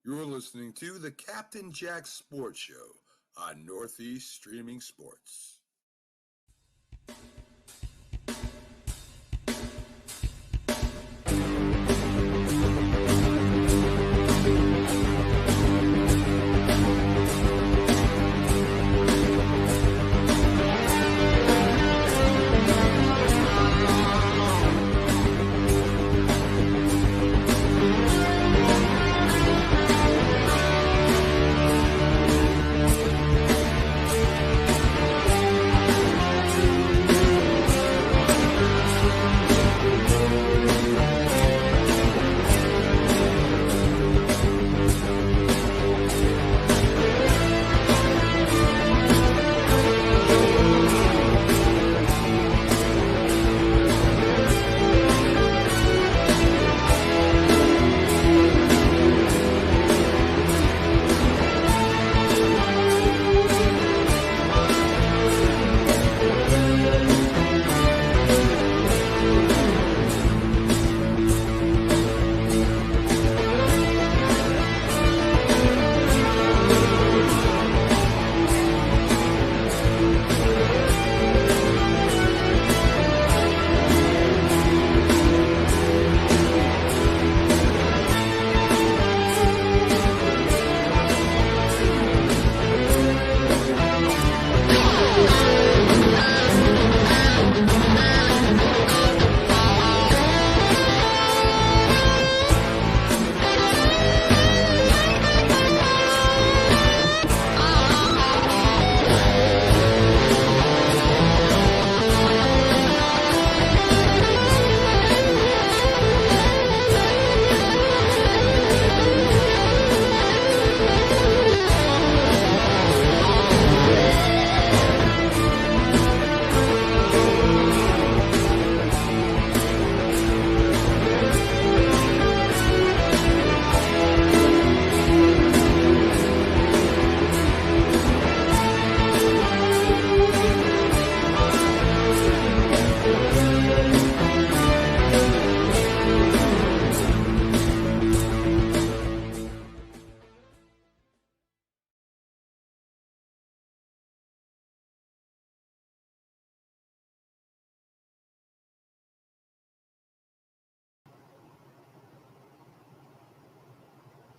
You're listening to the Captain Jack Sports Show on Northeast Streaming Sports.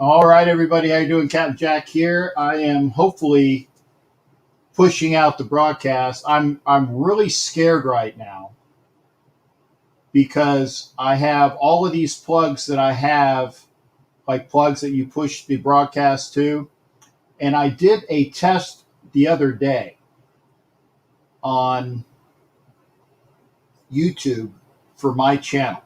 All right, everybody, how you doing? Captain Jack here. I am hopefully pushing out the broadcast. I'm really scared right now because I have all of these plugs that I have, like plugs that you push the broadcast to, and I did a test the other day on YouTube for my channel.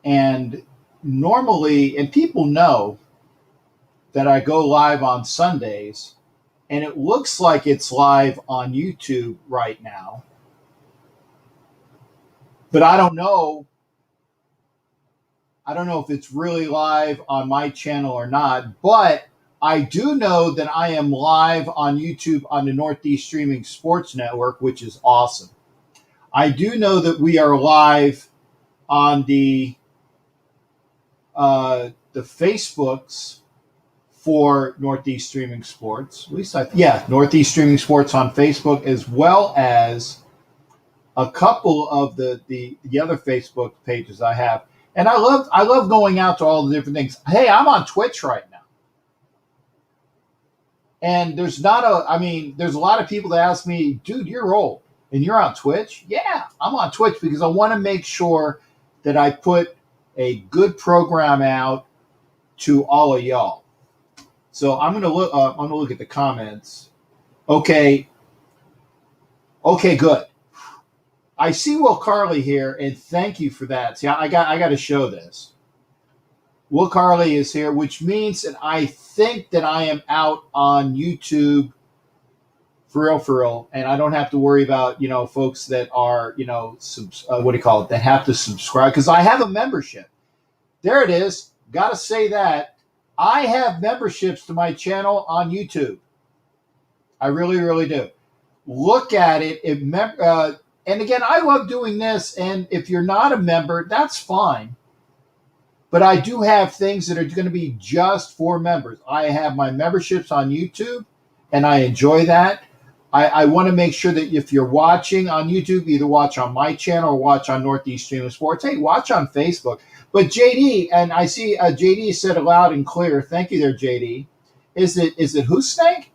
And normally, and people know that I go live on Sundays, and it looks like it's live on YouTube right now. But I don't know if it's really live on my channel or not. But I do know that I am live on YouTube on the Northeast Streaming Sports Network, which is awesome. I do know that we are live on the Facebooks for Northeast Streaming Sports. At least Northeast Streaming Sports on Facebook, as well as a couple of the other Facebook pages I have. And I love going out to all the different things. Hey, I'm on Twitch right now. And there's a lot of people that ask me, dude, you're old and you're on Twitch? Yeah, I'm on Twitch because I want to make sure that I put a good program out to all of y'all. So I'm gonna look at the comments. Okay, good. I see Will Carley here, and thank you for that. See, I got to show this. Will Carley is here, which means that I think that I am out on YouTube for real, and I don't have to worry about folks that are that have to subscribe, because I have a membership. There it is. Got to say that. I have memberships to my channel on YouTube. I really, really do. Look at it. And again, I love doing this. And if you're not a member, that's fine. But I do have things that are going to be just for members. I have my memberships on YouTube, and I enjoy that. I want to make sure that if you're watching on YouTube, either watch on my channel or watch on Northeast Streaming Sports. Hey, watch on Facebook. But JD, and I see JD said it loud and clear. Thank you there, JD. Is it Husney?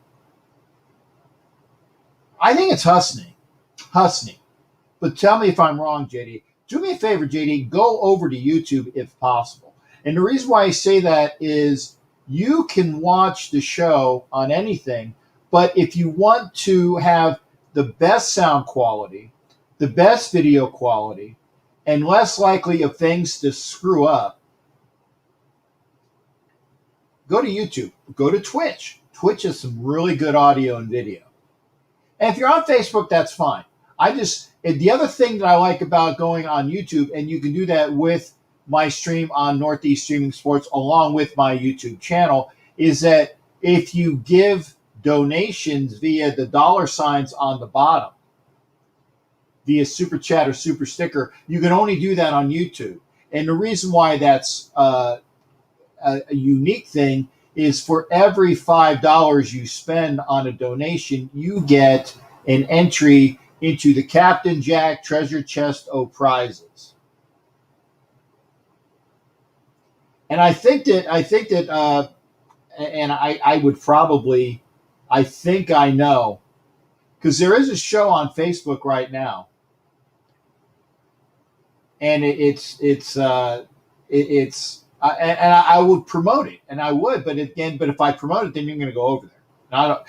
I think it's Husney. Husney. But tell me if I'm wrong, JD. Do me a favor, JD. Go over to YouTube if possible. And the reason why I say that is you can watch the show on anything, but if you want to have the best sound quality, the best video quality, and less likely of things to screw up, go to YouTube. Go to Twitch. Twitch has some really good audio and video. And if you're on Facebook, that's fine. The other thing that I like about going on YouTube, and you can do that with my stream on Northeast Streaming Sports along with my YouTube channel, is that if you give donations via the $ on the bottom, via Super Chat or Super Sticker, you can only do that on YouTube. And the reason why that's a unique thing is for every $5 you spend on a donation, you get an entry into the Captain Jack Treasure Chest O prizes. And I think that I would probably, I think I know, because there is a show on Facebook right now, and I would promote it, and I would, but if I promote it, then you're going to go over there. I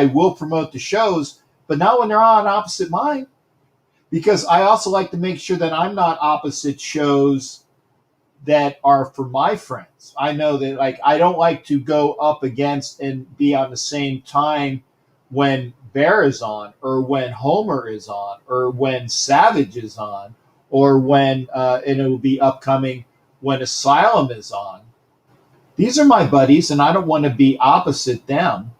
will promote the shows, but not when they're on opposite mine, because I also like to make sure that I'm not opposite shows that are for my friends. I know that I don't like to go up against and be on the same time when Bear is on, or when Homer is on, or when Savage is on, or when and it will be upcoming when Asylum is on. These are my buddies, and I don't want to be opposite them.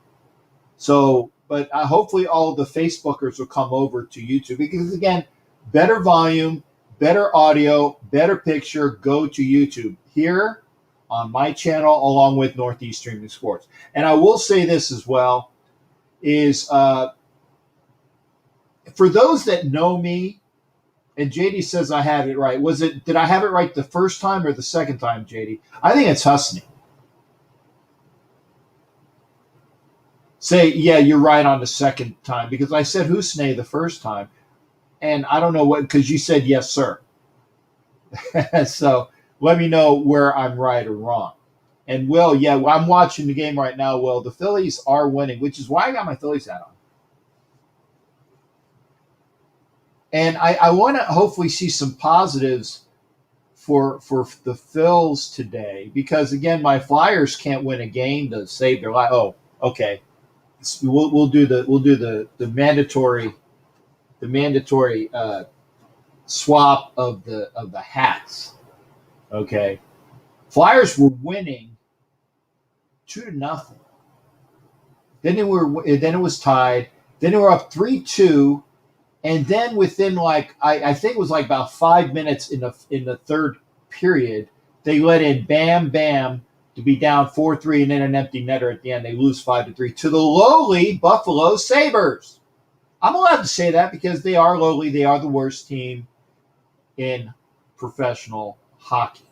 So, but hopefully all of the Facebookers will come over to YouTube, because again, better volume, better audio, better picture, go to YouTube here on my channel along with Northeast Streaming Sports. And I will say this as well, is for those that know me, and JD says I have it right. Did I have it right the first time or the second time, JD? I think it's Husney. Say, yeah, you're right on the second time, because I said Husney the first time, and I don't know what, because you said yes, sir. So let me know where I'm right or wrong. And Will, yeah, I'm watching the game right now, Will. The Phillies are winning, which is why I got my Phillies hat on. And I want to hopefully see some positives for the Phils today, because again, my Flyers can't win a game to save their life. Oh, okay. We'll do the mandatory swap of the hats. Okay. Flyers were winning 2-0. Then it was tied. Then they were up 3-2. And then within I think it was about 5 minutes in the third period, they let in Bam Bam to be down 4-3, and then an empty netter at the end. They lose 5-3 to the lowly Buffalo Sabres. I'm allowed to say that because they are lowly. They are the worst team in professional hockey.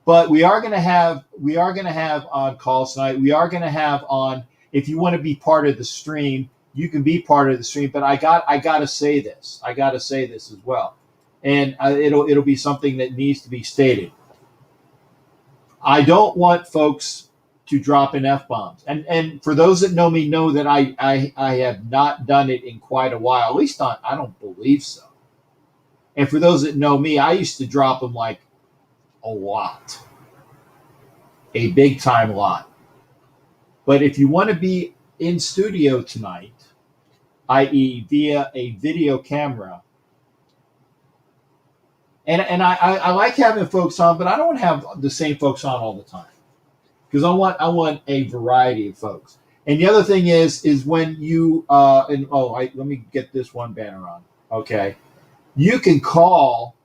But we are going to have on calls tonight. We are going to have on, if you want to be part of the stream, you can be part of the stream. But I got to say this. I got to say this as well, and it'll be something that needs to be stated. I don't want folks to drop in F-bombs. And for those that know me, know that I have not done it in quite a while. At least I don't believe so. And for those that know me, I used to drop them a lot. A big time lot. But if you want to be in studio tonight, i.e. via a video camera, and I like having folks on, but I don't have the same folks on all the time, because I want a variety of folks. And the other thing is when you let me get this one banner on. Okay, you can call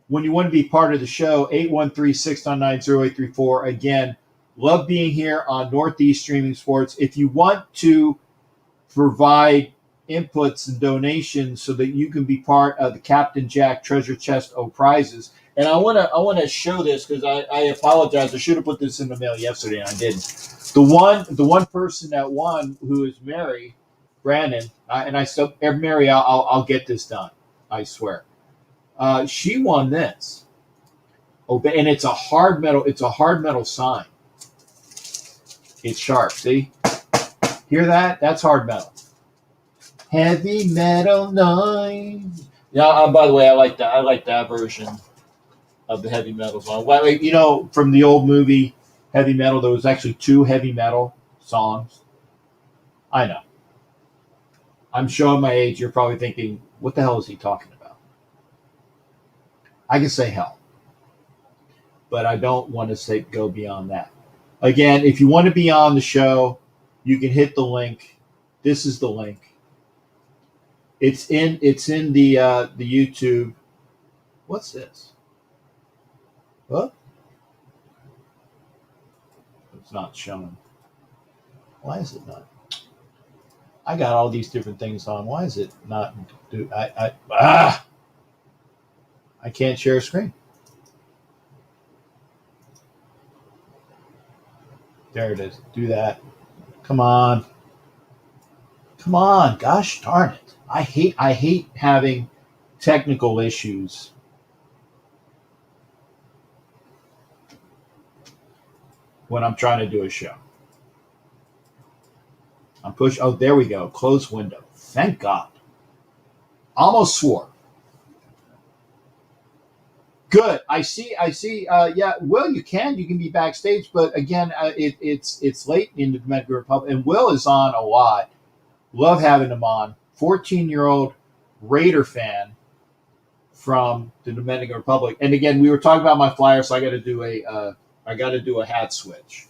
when you want to be part of the show, 813-699-0834. Again, love being here on Northeast Streaming Sports. If you want to provide inputs and donations so that you can be part of the Captain Jack Treasure Chest of Prizes. And I want to show this because I apologize. I should have put this in the mail yesterday and I didn't. The one person that won, who is Mary Brandon, and I said, Mary, I'll get this done. I swear. She won this. Oh, and it's a hard metal. It's a hard metal sign. It's sharp. See? Hear that? That's hard metal. Heavy metal noise. Yeah. By the way, I like that. I like that version of the heavy metal song. Well, you know, from the old movie Heavy Metal, there was actually 2 heavy metal songs. I know. I'm showing my age. You're probably thinking, what the hell is he talking about? I can say hell, but I don't want to go beyond that. Again, if you want to be on the show, you can hit the link. This is the link. It's in the YouTube. What's this? What? It's not showing. Why is it not? I got all these different things on. Why is it not? I can't share a screen. There it is. Do that. Come on. Come on. Gosh darn it. I hate having technical issues. When I'm trying to do a show. I'm pushing. Oh, there we go. Close window. Thank God. Almost swore. Good. I see. Yeah. Will, you can be backstage, but again, it's late in the Dominican Republic, and Will is on a lot. Love having him on. 14-year-old Raider fan from the Dominican Republic, and again, we were talking about my Flyers, so I got to do a hat switch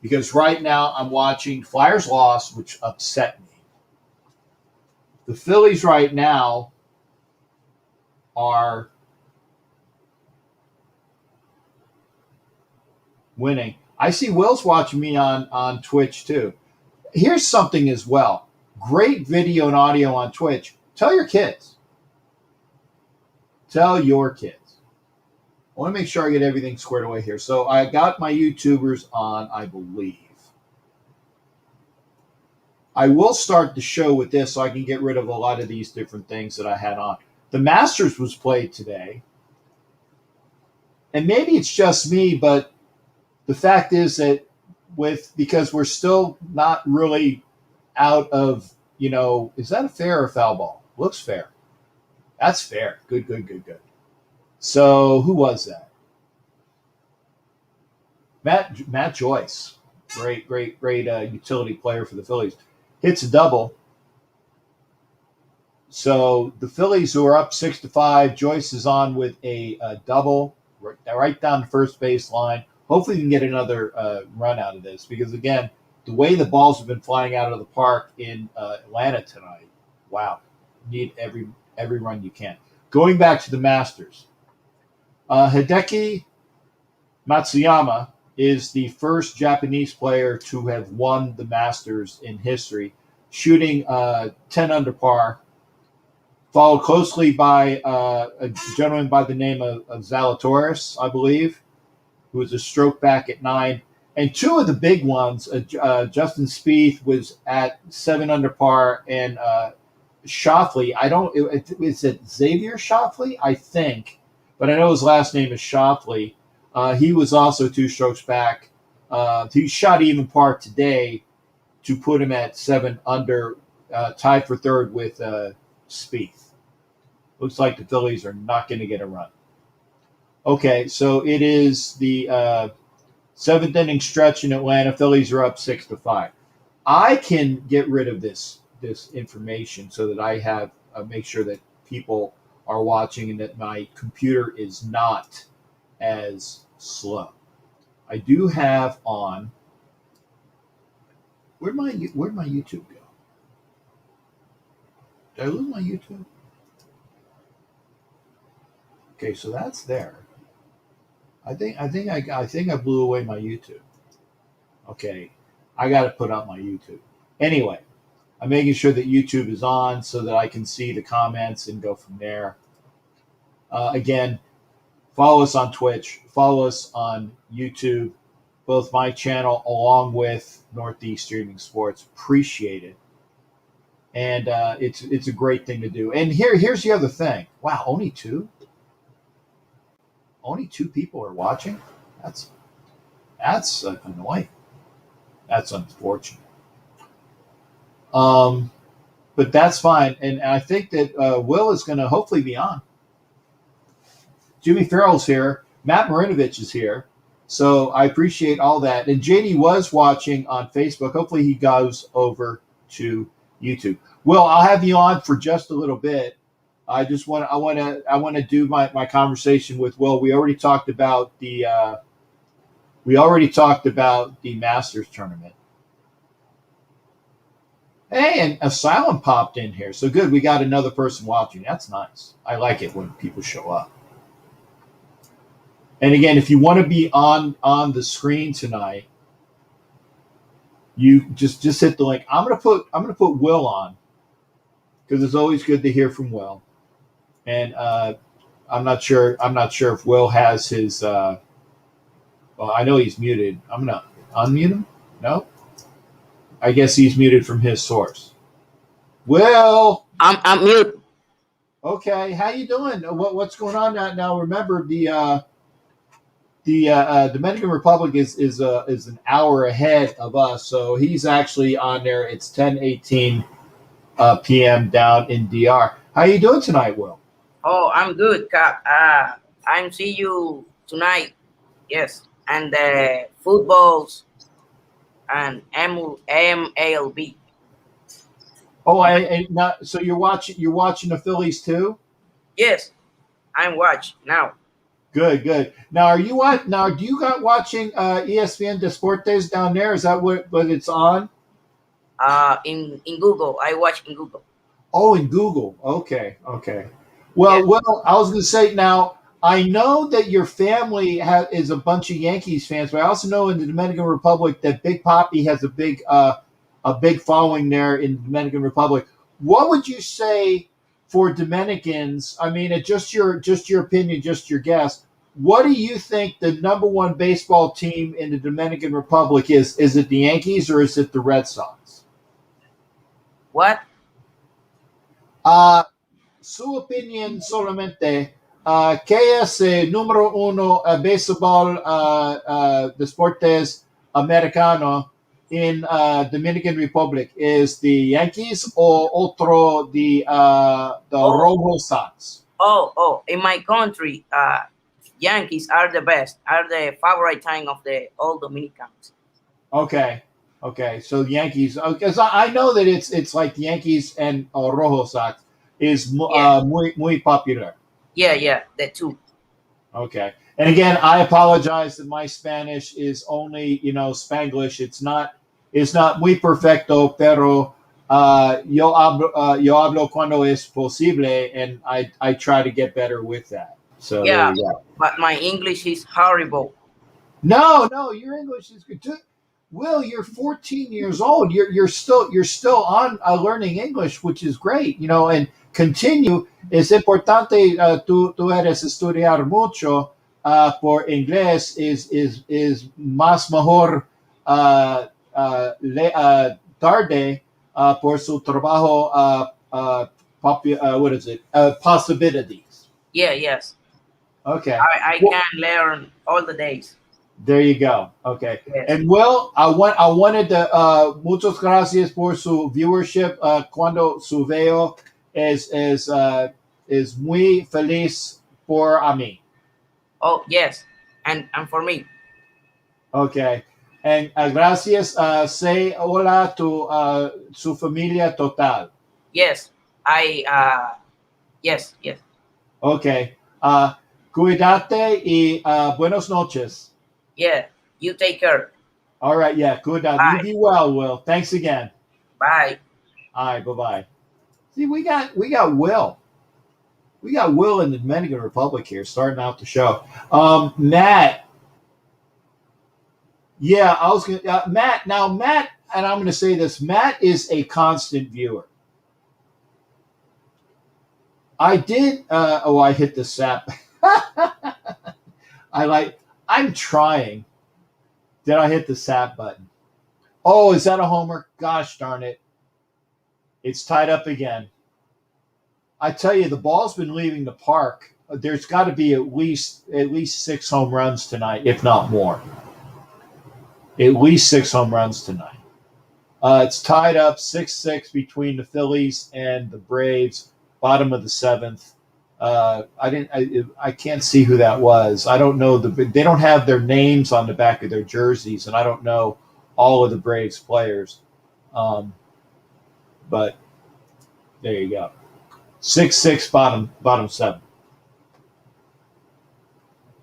because right now I'm watching Flyers loss, which upset me. The Phillies right now are winning. I see Will's watching me on Twitch too. Here's something as well. Great video and audio on Twitch. Tell your kids. Tell your kids. I want to make sure I get everything squared away here. So I got my YouTubers on, I believe. I will start the show with this so I can get rid of a lot of these different things that I had on. The Masters was played today. And maybe it's just me, but the fact is that because we're still not really out of, is that a fair or foul ball? Looks fair. That's fair. Good. So who was that? Matt Joyce. Great utility player for the Phillies. Hits a double. So the Phillies, who are up 6-5, Joyce is on with a double right down the first base line. Hopefully we can get another run out of this because, again, the way the balls have been flying out of the park in Atlanta tonight, wow, need every run you can. Going back to the Masters, Hideki Matsuyama is the first Japanese player to have won the Masters in history, shooting 10 under par, followed closely by a gentleman by the name of Zalatoris, I believe, who was a stroke back at 9. And 2 of the big ones, Justin Spieth was at 7 under par, and Schauffele, is it Xavier Schauffele? I think, but I know his last name is Schauffele. He was also 2 strokes back. He shot even par today to put him at 7 under, tied for third with Spieth. Looks like the Phillies are not going to get a run. Okay, so it is the 7th inning stretch in Atlanta. Phillies are up 6-5. I can get rid of this information so that I have make sure that people are watching and that my computer is not as slow. I do have on. Where'd my YouTube go? Did I lose my YouTube? Okay, so that's there. I think I blew away my YouTube. Okay, I got to put up my YouTube. Anyway, I'm making sure that YouTube is on so that I can see the comments and go from there. Again, follow us on Twitch, follow us on YouTube, both my channel along with Northeast Streaming Sports. Appreciate it, and it's a great thing to do. And here's the other thing. Wow, only two people are watching. That's annoying. That's unfortunate. But that's fine, and I think that Will is going to hopefully be on. Jimmy Farrell's here. Matt Marinovich is here. So I appreciate all that. And JD was watching on Facebook. Hopefully he goes over to YouTube. Will, I'll have you on for just a little bit. I want to do my conversation with Will. We already talked about the Masters tournament. Hey, and Asylum popped in here. So good. We got another person watching. That's nice. I like it when people show up. And again, if you want to be on the screen tonight, you just hit the link. I'm gonna put Will on because it's always good to hear from Will. And I'm not sure if Will has his. Well, I know he's muted. I'm gonna unmute him. No, I guess he's muted from his source. Will, I'm mute. Okay, how you doing? What's going on now? Remember the Dominican Republic is an hour ahead of us, so he's actually on there. It's 10:18 p.m. down in DR. How you doing tonight, Will? Oh, I'm good, Cap. I'm see you tonight. Yes, and the footballs and MLB. Oh, so you're watching the Phillies too? Yes, I'm watching now. Good. Now, are you what? Now, do you got watching ESPN Deportes down there? Is that what it's on? In Google, I watch in Google. Oh, in Google. Okay. Well, I was going to say now. I know that your family is a bunch of Yankees fans, but I also know in the Dominican Republic that Big Papi has a big following there in the Dominican Republic. What would you say for Dominicans? I mean, just your opinion, just your guess. What do you think the number one baseball team in the Dominican Republic is? Is it the Yankees or is it the Red Sox? What? Su opinion solamente. ¿Qué es el número uno béisbol deportes americano in Dominican Republic? Is the Yankees or otro the Rojo Sox? Oh! In my country, Yankees are the best. Are the favorite time of the all Dominicans. Okay. So the Yankees, because I know that it's like the Yankees and Rojo Sox is muy popular. Yeah, the two. Okay. And again, I apologize that my Spanish is only, Spanglish. It's not muy perfecto, pero yo hablo cuando es posible, and I try to get better with that. So yeah, there you go. But my English is horrible. No, your English is good too. Will, you're 14 years old. You're still on learning English, which is great. And continue. Es importante. Tú eres estudiar mucho por inglés. Es más mejor tarde por su trabajo. What is it? Possibilities. Yeah. Yes. Okay. I can learn all the days. There you go. Okay. Yes. And Will, I wanted to muchas gracias por su viewership. Cuando su veo es muy feliz por a mí. Oh yes, and for me. Okay. And gracias. Say hola to su familia total. Yes. Yes. Okay. Cuídate y buenas noches. Yeah, you take care. All right, yeah, good. You be well, Will. Thanks again. Bye. All right, bye-bye. See, we got Will. We got Will in the Dominican Republic here, starting out the show. Matt. Yeah, I was going to, Matt, and I'm going to say this, Matt is a constant viewer. I did, I hit the sap. I'm trying. Did I hit the sap button? Oh, is that a homer? Gosh darn it. It's tied up again. I tell you, the ball's been leaving the park. There's got to be at least 6 home runs tonight, if not more. At least 6 home runs tonight. It's tied up 6-6 between the Phillies and the Braves, bottom of the 7th. I can't see who that was. I don't know. They don't have their names on the back of their jerseys, and I don't know all of the Braves players. But there you go. 6-6 bottom 7.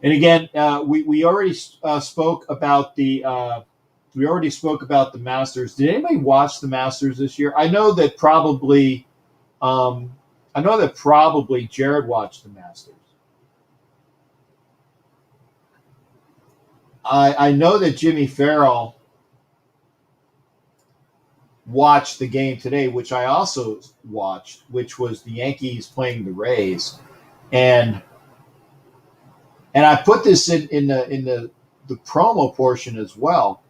And again, we already spoke about the Masters. Did anybody watch the Masters this year? I know that probably Jared watched the Masters. I know that Jimmy Farrell watched the game today, which I also watched, which was the Yankees playing the Rays, and I put this in the promo portion as well.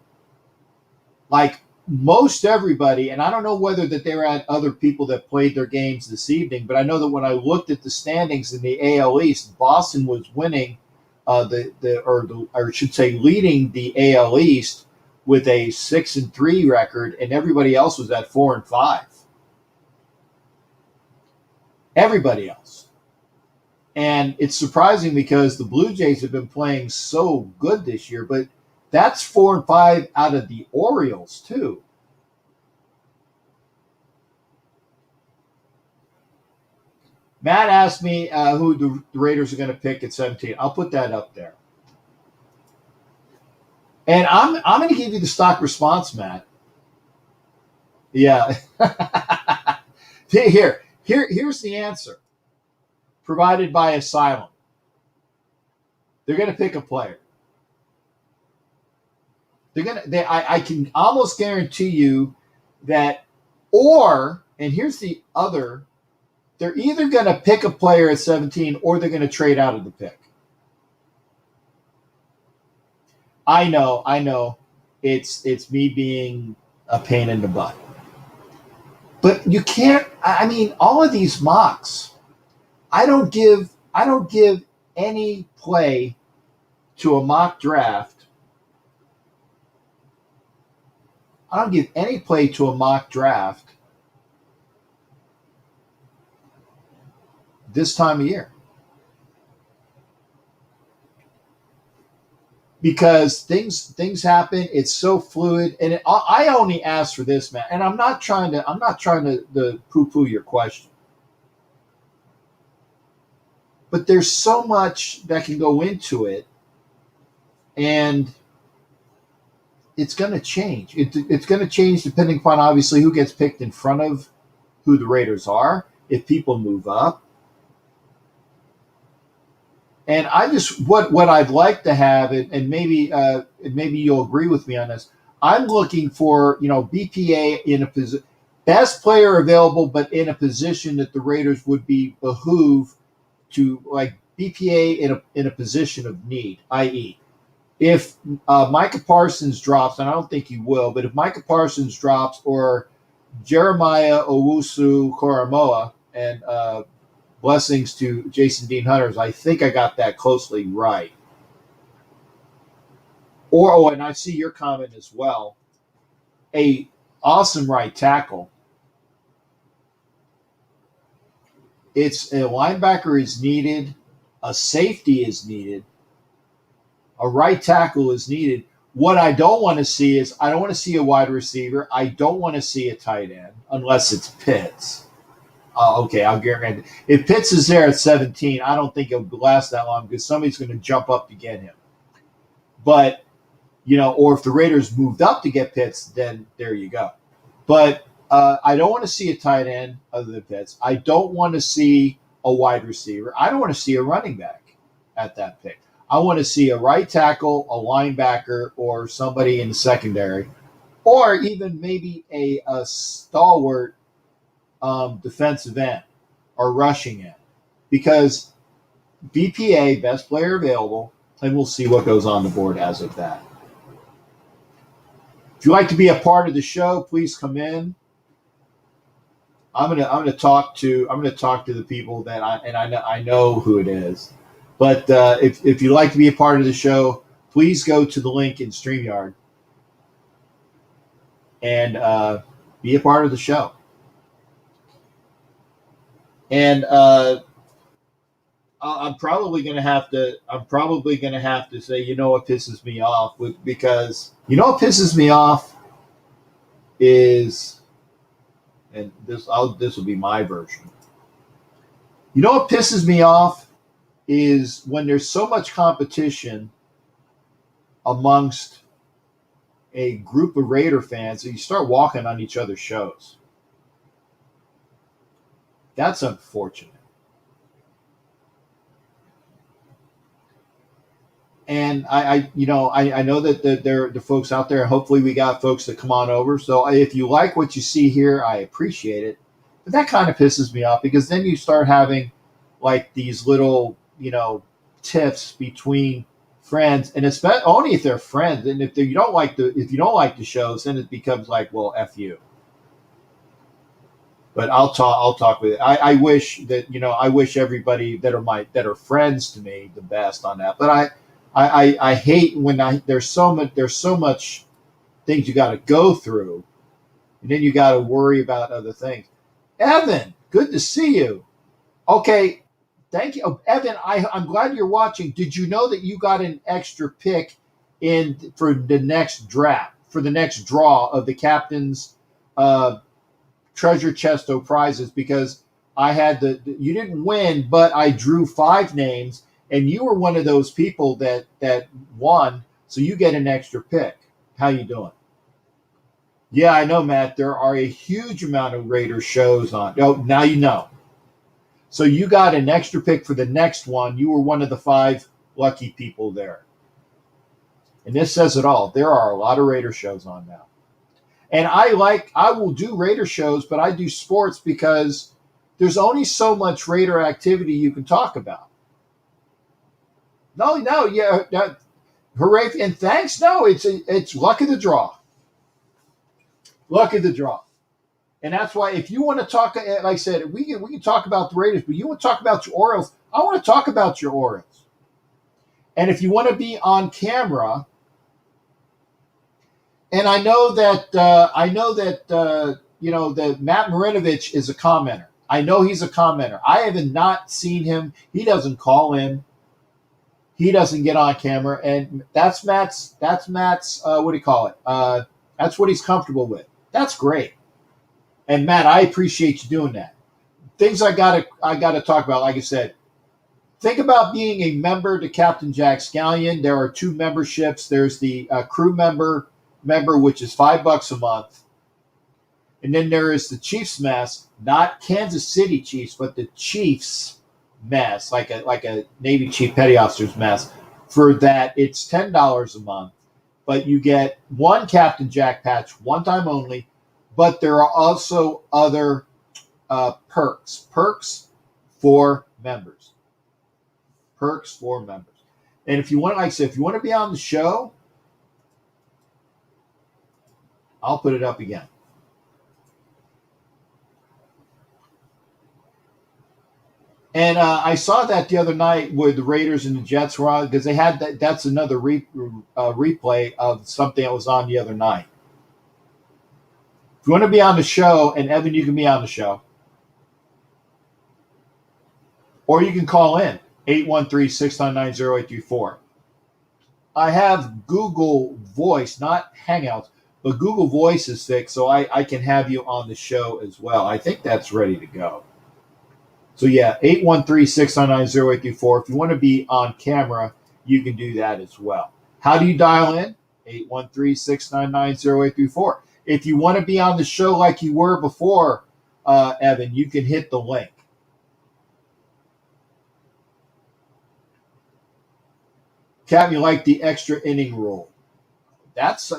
Like most everybody, and I don't know whether that there were other people that played their games this evening, but I know that when I looked at the standings in the AL East, Boston was winning leading the AL East with a 6-3 record, and everybody else was at 4-5. Everybody else. And it's surprising because the Blue Jays have been playing so good this year, but that's 4-5 out of the Orioles, too. Matt asked me who the Raiders are going to pick at 17. I'll put that up there. And I'm going to give you the stock response, Matt. Yeah. Here's the answer provided by Asylum. They're going to pick a player. I can almost guarantee you that, and here's the other, they're either going to pick a player at 17 or they're going to trade out of the pick. I know. It's me being a pain in the butt. But you can't, all of these mocks, I don't give any play to a mock draft. I don't give any play to a mock draft this time of year. Because things happen, it's so fluid, and I only ask for this, man. And I'm not trying to poo-poo your question, but there's so much that can go into it, and it's going to change. It's going to change depending upon obviously who gets picked in front of who the Raiders are, if people move up. And I just what I'd like to have, and maybe you'll agree with me on this. I'm looking for BPA in a position, best player available, but in a position that the Raiders would be behoove to, like BPA in a position of need, i.e., if Micah Parsons drops, and I don't think he will, but if Micah Parsons drops or Jeremiah Owusu-Koramoah, and blessings to Jason Dean Hunters. I think I got that closely right. And I see your comment as well. A awesome right tackle. It's a linebacker is needed, a safety is needed, a right tackle is needed. What I don't want to see is I don't want to see a wide receiver. I don't want to see a tight end unless it's Pitts. Okay, I'll guarantee. If Pitts is there at 17, I don't think it'll last that long because somebody's going to jump up to get him. But, or if the Raiders moved up to get Pitts, then there you go. But I don't want to see a tight end other than Pitts. I don't want to see a wide receiver. I don't want to see a running back at that pick. I want to see a right tackle, a linebacker, or somebody in the secondary, or even maybe a stalwart defensive end or rushing end, because BPA, best player available, and we'll see what goes on the board as of that. If you'd like to be a part of the show, please come in. I'm gonna talk to the people that I know who it is. But if you'd like to be a part of the show, please go to the link in StreamYard and be a part of the show. And I'm probably gonna have to say, you know what pisses me off, because you know what pisses me off is, and this will be my version. You know what pisses me off is when there's so much competition amongst a group of Raider fans that you start walking on each other's shows. That's unfortunate. And I know that there are the folks out there. Hopefully we got folks that come on over. So if you like what you see here, I appreciate it. But that kind of pisses me off, because then you start having like these little, tiffs between friends, and especially only if they're friends. And if you don't like the shows, then it becomes like, well, F you. But I'll talk with it. I wish that, I wish everybody that are friends to me the best on that. But I hate when there's so much things you got to go through, and then you got to worry about other things. Evan, good to see you. Okay, thank you, Evan. I'm glad you're watching. Did you know that you got an extra pick for the next draft, for the next draw of the captain's treasure chest of prizes? Because I had you didn't win, but I drew 5 names. And you were one of those people that won, so you get an extra pick. How you doing? Yeah, I know, Matt. There are a huge amount of Raider shows on. Oh, now you know. So you got an extra pick for the next one. You were one of the 5 lucky people there. And this says it all. There are a lot of Raider shows on now. And I will do Raider shows, but I do sports because there's only so much Raider activity you can talk about. No, yeah, hooray and thanks. No, it's luck of the draw. Luck of the draw. And that's why, if you want to talk, like I said, we can talk about the Raiders, but you want to talk about your Orioles, I want to talk about your Orioles. And if you want to be on camera, and I know that Matt Marinovich is a commenter. I know he's a commenter. I have not seen him. He doesn't call in. He doesn't get on camera, and that's Matt's. What do you call it? That's what he's comfortable with. That's great. And Matt, I appreciate you doing that. Things I gotta talk about. Like I said, think about being a member to Captain Jack Scallion. There are 2 memberships. There's the crew member, which is $5 a month, and then there is the Chiefs mess, not Kansas City Chiefs, but the Chiefs mess, like a Navy Chief Petty Officer's mess. For that, it's $10 a month, but you get 1 Captain Jack patch, one time only. But there are also other perks for members. Perks for members. And if you want, like I said, if you want to be on the show, I'll put it up again. And I saw that the other night where the Raiders and the Jets were on, because they had that. That's another replay of something that was on the other night. If you want to be on the show, and Evan, you can be on the show, or you can call in 813-699-0834. I have Google Voice, not Hangouts, but Google Voice is fixed, so I can have you on the show as well. I think that's ready to go. So yeah, 813-699-0834. If you want to be on camera, you can do that as well. How do you dial in? 813-699-0834. If you want to be on the show like you were before, Evan, you can hit the link. Cap, you like the extra inning rule? That's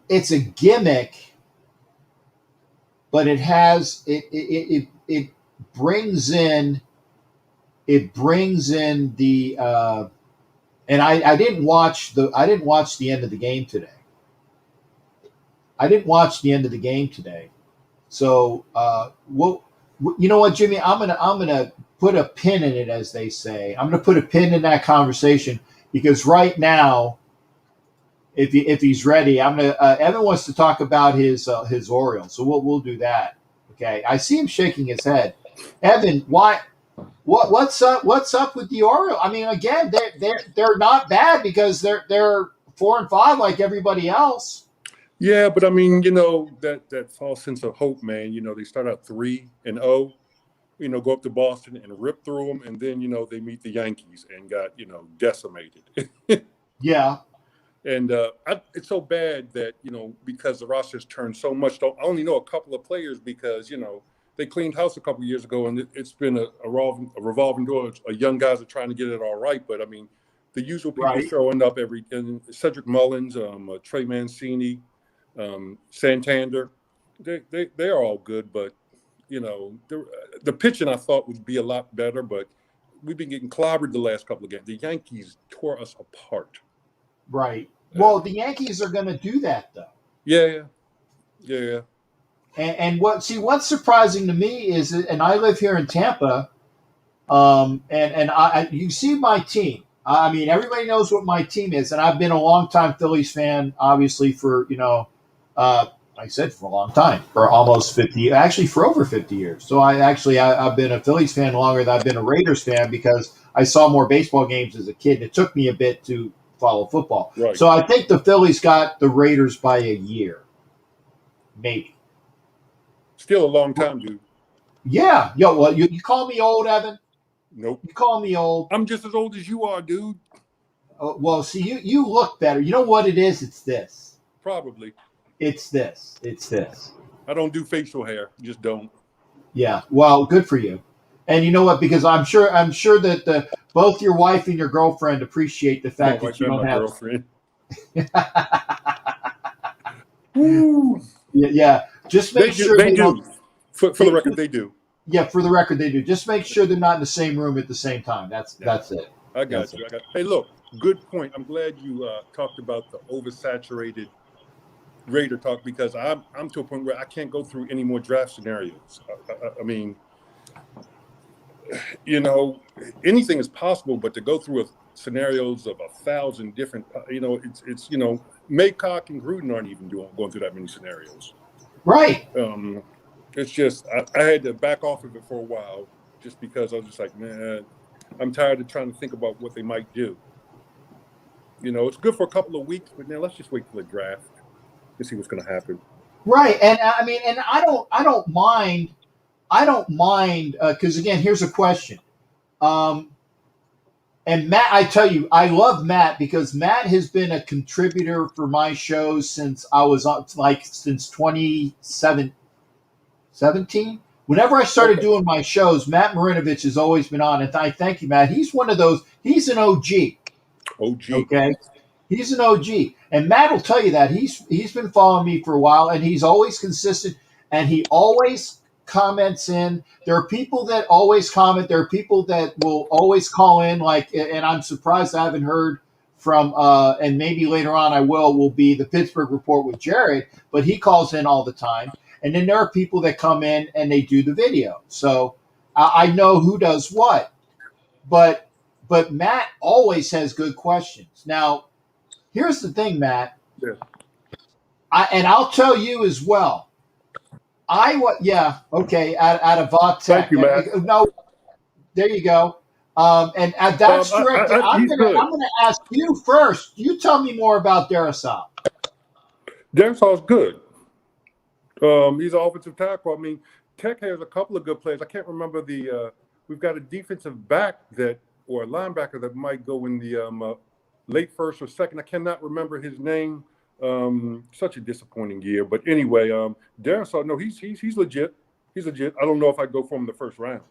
it's a gimmick, but it has it brings in the and I didn't watch the end of the game today. So you know what, Jimmy? I'm gonna put a pin in it, as they say. I'm gonna put a pin in that conversation because right now, if he's ready, I'm gonna. Evan wants to talk about his Orioles, so we'll do that. Okay, I see him shaking his head. Evan, why? What's up? What's up with the Orioles? I mean, again, they're not bad because they're 4-5 like everybody else. Yeah, but I mean, that false sense of hope, man. They start out 3-0, go up to Boston and rip through them, and then they meet the Yankees and got decimated. Yeah. And it's so bad that because the roster's turned so much. I only know a couple of players because they cleaned house a couple of years ago, and it's been a revolving door. Young guys are trying to get it all right, but I mean, the usual people showing up and Cedric Mullins, Trey Mancini, Santander, they are all good, but the pitching I thought would be a lot better, but we've been getting clobbered the last couple of games. The Yankees tore us apart. Right. Well, the Yankees are going to do that, though. Yeah. And what's surprising to me is, and I live here in Tampa, and I you see my team. I mean, everybody knows what my team is, and I've been a longtime Phillies fan, obviously for like I said, for a long time, for almost 50, actually for over 50 years. So I've been a Phillies fan longer than I've been a Raiders fan because I saw more baseball games as a kid. It took me a bit to follow football. Right. So I think the Phillies got the Raiders by a year, maybe. Still a long time, dude. Yeah. Yo, well, you call me old, Evan? Nope. You call me old? I'm just as old as you are, dude. Well, see, you look better. You know what it is? It's this. Probably. It's this. I don't do facial hair. Just don't. Yeah. Well, good for you. And you know what? Because I'm sure that both your wife and your girlfriend appreciate the fact that you don't have. Girlfriend. Yeah. Just make sure they do. For the record, they do. Yeah, for the record, they do. Just make sure they're not in the same room at the same time. That's it. I got you. Hey, look, good point. I'm glad you talked about the oversaturated Raider talk because I'm to a point where I can't go through any more draft scenarios. I mean, anything is possible, but to go through scenarios of 1,000 different, it's Maycock and Gruden aren't even going through that many scenarios. Right. It's just I had to back off of it for a while just because I was just like, man, I'm tired of trying to think about what they might do. It's good for a couple of weeks, but now let's just wait till the draft to see what's going to happen. Right, and I mean, and I don't mind because again, here's a question. And Matt, I tell you, I love Matt because Matt has been a contributor for my shows since I was on, since 2017. Whenever I started doing my shows, Matt Marinovich has always been on, and I thank you, Matt. He's one of those. He's an OG. Okay, he's an OG, and Matt will tell you that he's been following me for a while, and he's always consistent, and he always comments in. There are people that always comment. There are people that will always call in, and I'm surprised I haven't heard from, and maybe later on I will be the Pittsburgh Report with Jared, but he calls in all the time. And then there are people that come in and they do the video. So I know who does what, but Matt always has good questions. Now, here's the thing, Matt, and I'll tell you as well. Out of Tech. Thank you, Matt. No, there you go. And that's directed. I'm going to ask you first. You tell me more about Darasol. Darasol's good. He's an offensive tackle. I mean, Tech has a couple of good players. I can't remember we've got a defensive back or a linebacker that might go in the late first or second. I cannot remember his name. Such a disappointing year. But anyway, Darasol, no, he's legit. He's legit. I don't know if I'd go for him in the first round.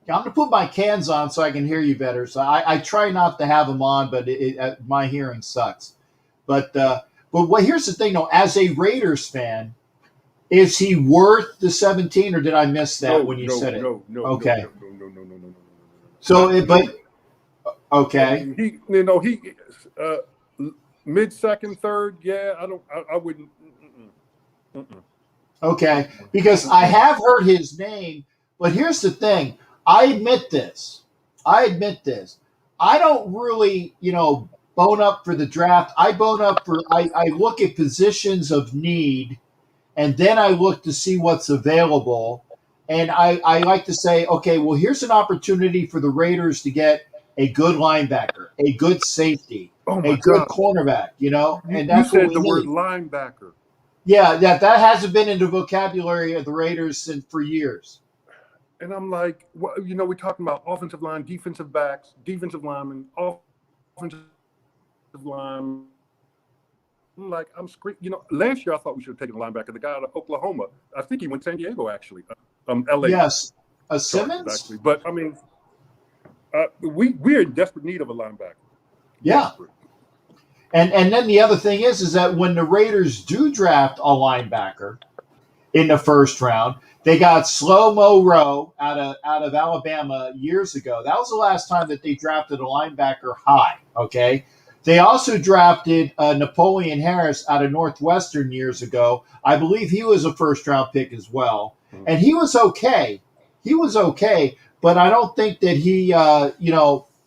I'm going to put my cans on so I can hear you better. So I try not to have them on, but my hearing sucks. But here's the thing, though. As a Raiders fan, is he worth the 17, or did I miss that when you said it? No. Okay. No. So, okay. He, mid second, third. Yeah, I wouldn't. Okay, because I have heard his name, but here's the thing. I admit this. I don't really, bone up for the draft. I look at positions of need, and then I look to see what's available. And I like to say, okay, well, here's an opportunity for the Raiders to get a good linebacker, a good safety, a good cornerback, and that's you said what we the need. word linebacker. Yeah, that hasn't been in the vocabulary of the Raiders for years. And I'm like, we're talking about offensive line, defensive backs, defensive linemen, offensive linemen. I'm like, I'm screaming. Last year I thought we should have taken a linebacker. The guy out of Oklahoma, I think he went to San Diego actually. LA. Yes, Simmons. Actually, but I mean, we're in desperate need of a linebacker. Yeah. Desperate. And then the other thing is that when the Raiders do draft a linebacker in the first round, they got Slow-Mo Rowe out of Alabama years ago. That was the last time that they drafted a linebacker high. Okay. They also drafted Napoleon Harris out of Northwestern years ago. I believe he was a first-round pick as well. And he was okay. But I don't think that he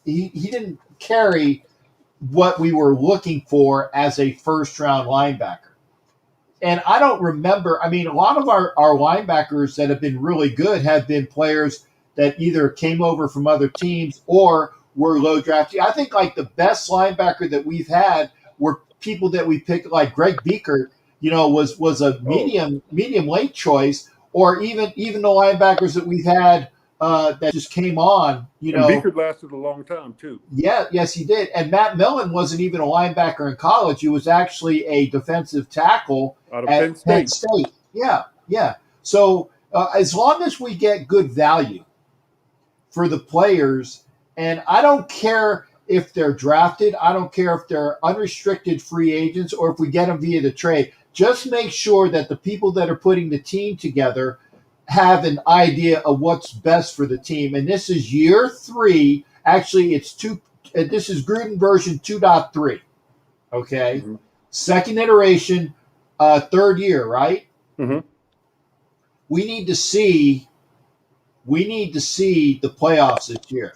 didn't carry what we were looking for as a first-round linebacker. And I don't remember. I mean, a lot of our linebackers that have been really good have been players that either came over from other teams or were low drafted. I think like the best linebacker that we've had were people that we picked, like Greg Beaker, was a medium late choice, or even the linebackers that we've had that just came on. And Beaker lasted a long time too. Yeah, yes, he did. And Matt Millen wasn't even a linebacker in college. He was actually a defensive tackle out of at Penn State. Yeah. So as long as we get good value for the players, and I don't care if they're drafted, I don't care if they're unrestricted free agents or if we get them via the trade, just make sure that the people that are putting the team together have an idea of what's best for the team. And this is year 3. Actually, this is Gruden version 2.3. Okay. Mm-hmm. Second iteration, third year, right? Mm-hmm. We need to see the playoffs this year.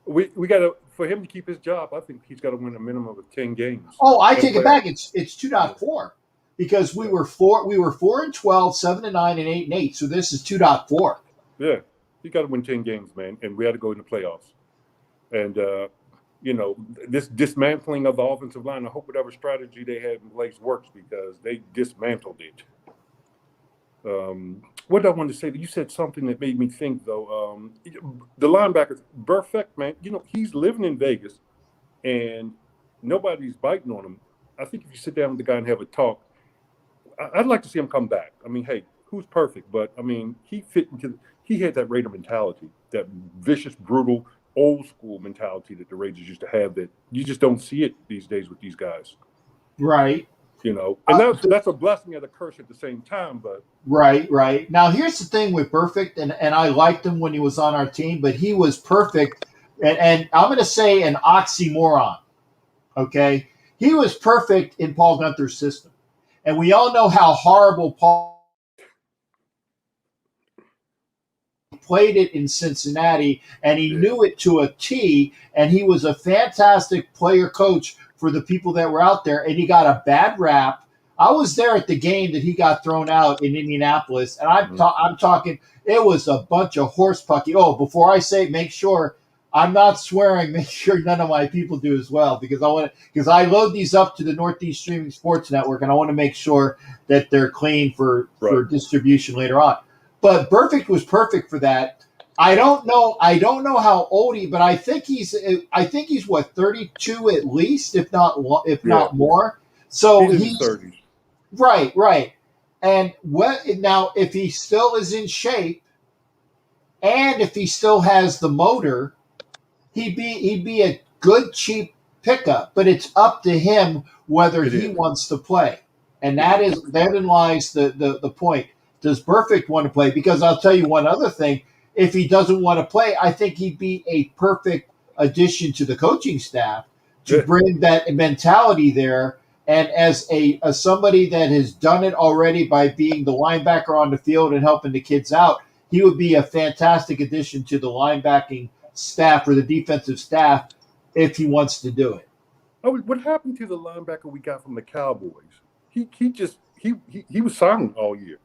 We got to, for him to keep his job, I think he's got to win a minimum of 10 games. Oh, I take it back. It's 2.4. Because we were 4-12, 7-9, and 8-8. So this is 2.4. Yeah, you got to win 10 games, man, and we had to go in the playoffs. And this dismantling of the offensive line, I hope whatever strategy they had in place works, because they dismantled it. What did I want to say? You said something that made me think, though. The linebackers, Burfict, man. He's living in Vegas, and nobody's biting on him. I think if you sit down with the guy and have a talk, I'd like to see him come back. I mean, hey, who's perfect? But I mean, he had that Raider mentality, that vicious, brutal, old school mentality that the Raiders used to have, that you just don't see it these days with these guys. Right. And that's a blessing and a curse at the same time. But right. Now here's the thing with Burfict, and I liked him when he was on our team, but he was perfect, and I'm going to say an oxymoron. Okay, he was perfect in Paul Guenther's system. And we all know how horrible Paul played it in Cincinnati, and he knew it to a T, and he was a fantastic player coach for the people that were out there, and he got a bad rap. I was there at the game that he got thrown out in Indianapolis, and I'm talking, it was a bunch of horse pucky. Oh, before I say, make sure I'm not swearing. Make sure none of my people do as well, because I load these up to the Northeast Streaming Sports Network, and I want to make sure that they're clean for distribution later on. But Burfict was perfect for that. I don't know how old but I think he's what, 32 at least, if not more. So he's 30s. Right. And now if he still is in shape, and if he still has the motor, he'd be a good cheap pickup. But it's up to him whether It he is. wants to play, and therein lies the point. Does Perfect want to play? Because I'll tell you one other thing. If he doesn't want to play, I think he'd be a perfect addition to the coaching staff to Yeah. bring that mentality there. And as somebody that has done it already by being the linebacker on the field and helping the kids out, he would be a fantastic addition to the linebacking staff or the defensive staff if he wants to do it. Oh, what happened to the linebacker we got from the Cowboys? He was silent all year.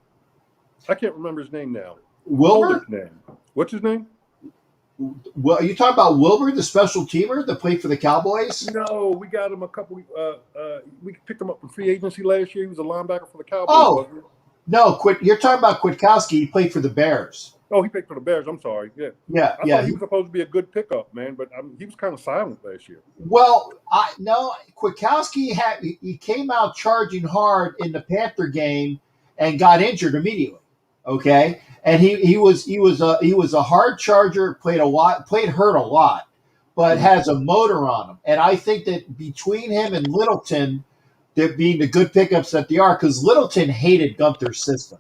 I can't remember his name now. Wilbur? His name. What's his name? Well, are you talking about Wilbur, the special teamer that played for the Cowboys? No, we got him a couple. We picked him up from free agency last year. He was a linebacker for the Cowboys. Oh, wasn't he? no, you're talking about Kwiatkowski. He played for the Bears. Oh, he played for the Bears. I'm sorry. Yeah. Yeah, I thought he was supposed to be a good pickup, man, but he was kind of silent last year. Well, Kwiatkowski he came out charging hard in the Panther game and got injured immediately. Okay, and he was a hard charger, played hurt a lot, but has a motor on him. And I think that between him and Littleton, they're being the good pickups that they are, because Littleton hated Gunther's system,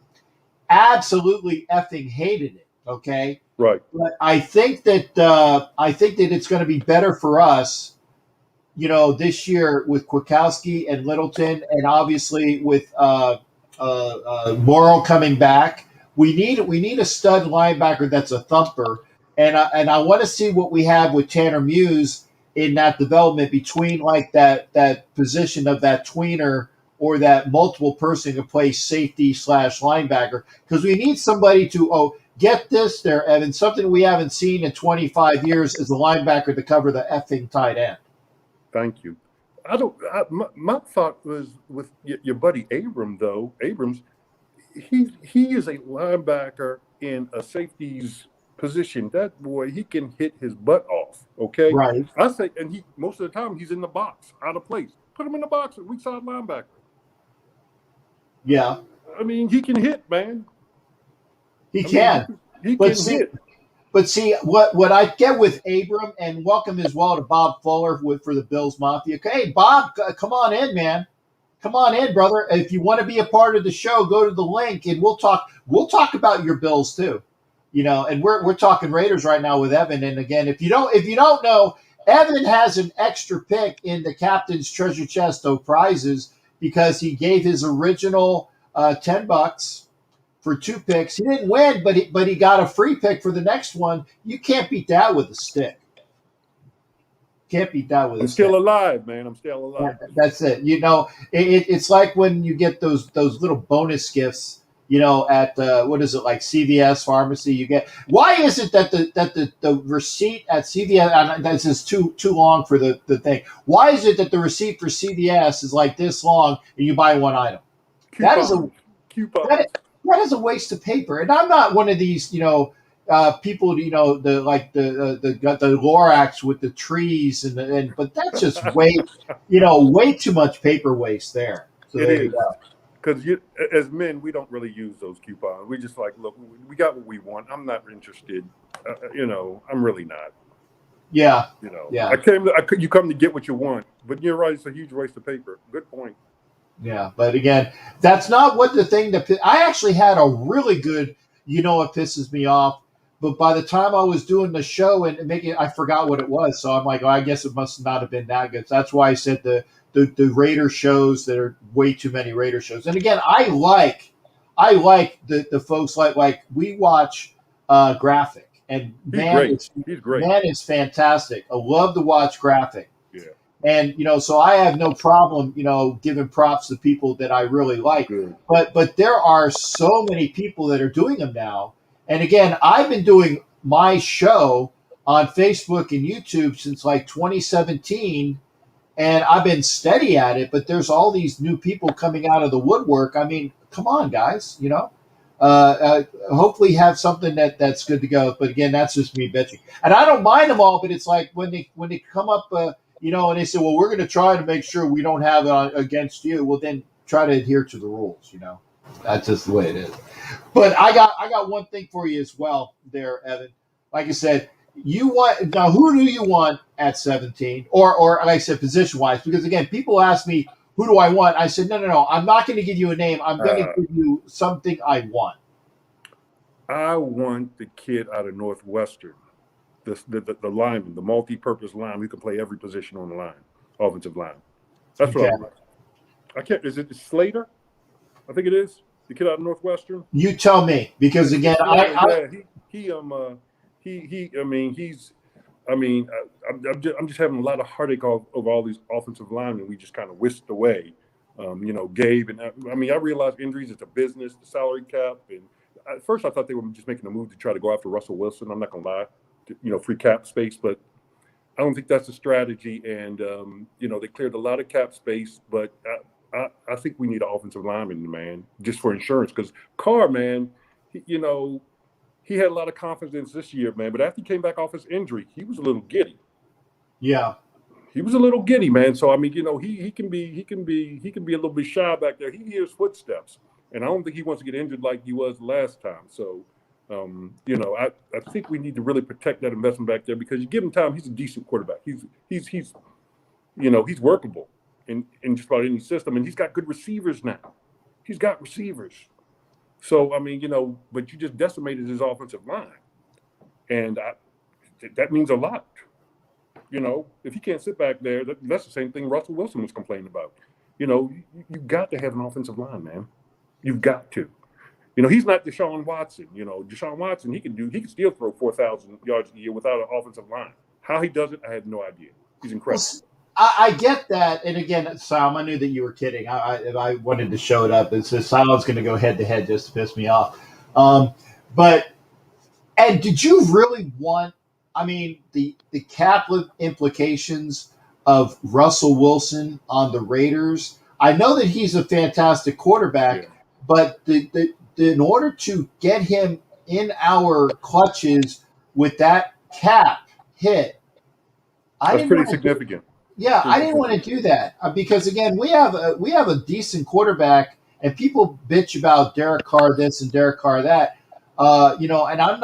absolutely effing hated it. Okay, Right. but I think that it's going to be better for us, this year with Kwiatkowski and Littleton, and obviously with Morrow coming back. We need a stud linebacker that's a thumper, and I want to see what we have with Tanner Muse in that development between like that position of that tweener or that multiple person who plays safety / linebacker, because we need somebody to get this there, Evan, something we haven't seen in 25 years is a linebacker to cover the effing tight end. Thank you. My thought was with your buddy Abrams, though. Abrams, he is a linebacker in a safety's position. That boy, he can hit his butt off. Okay, Right. I say, and most of the time he's in the box, out of place. Put him in the box, weak side linebacker. Yeah, I mean, he can hit, man. he can. He But can see- hit. But see, what I get with Abram, and welcome as well to Bob Fuller for the Bills Mafia. Hey, Bob, come on in, man. Come on in, brother. If you want to be a part of the show, go to the link, and we'll talk. We'll talk about your Bills too. And we're talking Raiders right now with Evan. And again, if you don't know, Evan has an extra pick in the captain's treasure chest of prizes because he gave his original $10 for 2 picks. He didn't win, but he got a free pick for the next one. You can't beat that with a stick. Can't beat that with I'm a stick. still alive, man. I'm still alive. That's it. It's like when you get those little bonus gifts. At what is it, like CVS pharmacy? You get. Why is it that the receipt at CVS? And this is too long for the thing. Why is it that the receipt for CVS is like this long and you buy one item? That is a coupon. That is a waste of paper. And I'm not one of these, people, the Lorax with the trees but that's just way too much paper waste there. So It there you is. go. Because as men, we don't really use those coupons. We just like, look, we got what we want. I'm not interested. I'm really not. Yeah. Yeah. You come to get what you want. But you're right. It's a huge waste of paper. Good point. Yeah. But again, that's not what the thing that I actually had a really good, what pisses me off. But by the time I was doing the show and I forgot what it was. So I'm like, I guess it must not have been that good. So that's why I said the Raider shows. There are way too many Raider shows. And again, I like the folks like we watch Graphic, and He's great. Man is fantastic. I love to watch Graphic. Yeah. And so I have no problem giving props to people that I really like. Good. But there are so many people that are doing them now. And again, I've been doing my show on Facebook and YouTube since like 2017. And I've been steady at it, but there's all these new people coming out of the woodwork. I mean, come on, guys, hopefully have something that's good to go. But again, that's just me bitching. And I don't mind them all, but it's like when they come up, and they say, well, we're going to try to make sure we don't have it against you. Well, then try to adhere to the rules, That's just the way it is. But I got one thing for you as well, there, Evan. Like I said, you want now. Who do you want at 17, or like I said, position wise? Because again, people ask me, who do I want? I said, no. I'm not going to give you a name. I'm going to give you something I want. I want the kid out of Northwestern, the lineman, the multi-purpose lineman who can play every position on the line, offensive line. That's what I want. I can't. Is it Slater? I think it is. The kid out of Northwestern. You tell me, because again, I'm just having a lot of heartache over all these offensive linemen we just kind of whisked away. Gabe, and I realized injuries, it's a business, the salary cap, and at first I thought they were just making a move to try to go after Russell Wilson. I'm not gonna lie, free cap space, but I don't think that's a strategy. And they cleared a lot of cap space, but I think we need an offensive lineman, man, just for insurance. Because Carr, man, he had a lot of confidence this year, man. But after he came back off his injury, he was a little giddy. Yeah, he was a little giddy, man. So I mean, he can be a little bit shy back there. He hears footsteps, and I don't think he wants to get injured like he was last time. So, I think we need to really protect that investment back there, because you give him time, he's a decent quarterback. He's workable in just about any system, and he's got good receivers now. He's got receivers. So, I mean, but you just decimated his offensive line. And that means a lot. If he can't sit back there, that's the same thing Russell Wilson was complaining about. You've got to have an offensive line, man. You've got to. He's not Deshaun Watson. Deshaun Watson, he can still throw 4,000 yards a year without an offensive line. How he does it, I have no idea. He's incredible. Well, I get that, and again, Sam, I knew that you were kidding. I wanted to show it up. It says Simon's going to go head to head just to piss me off. And did you really want? I mean, the cap implications of Russell Wilson on the Raiders. I know that he's a fantastic quarterback, but in order to get him in our clutches with that cap hit, that's pretty significant. I didn't want to do that because again, we have a decent quarterback, and people bitch about Derek Carr this and Derek Carr that, and I'm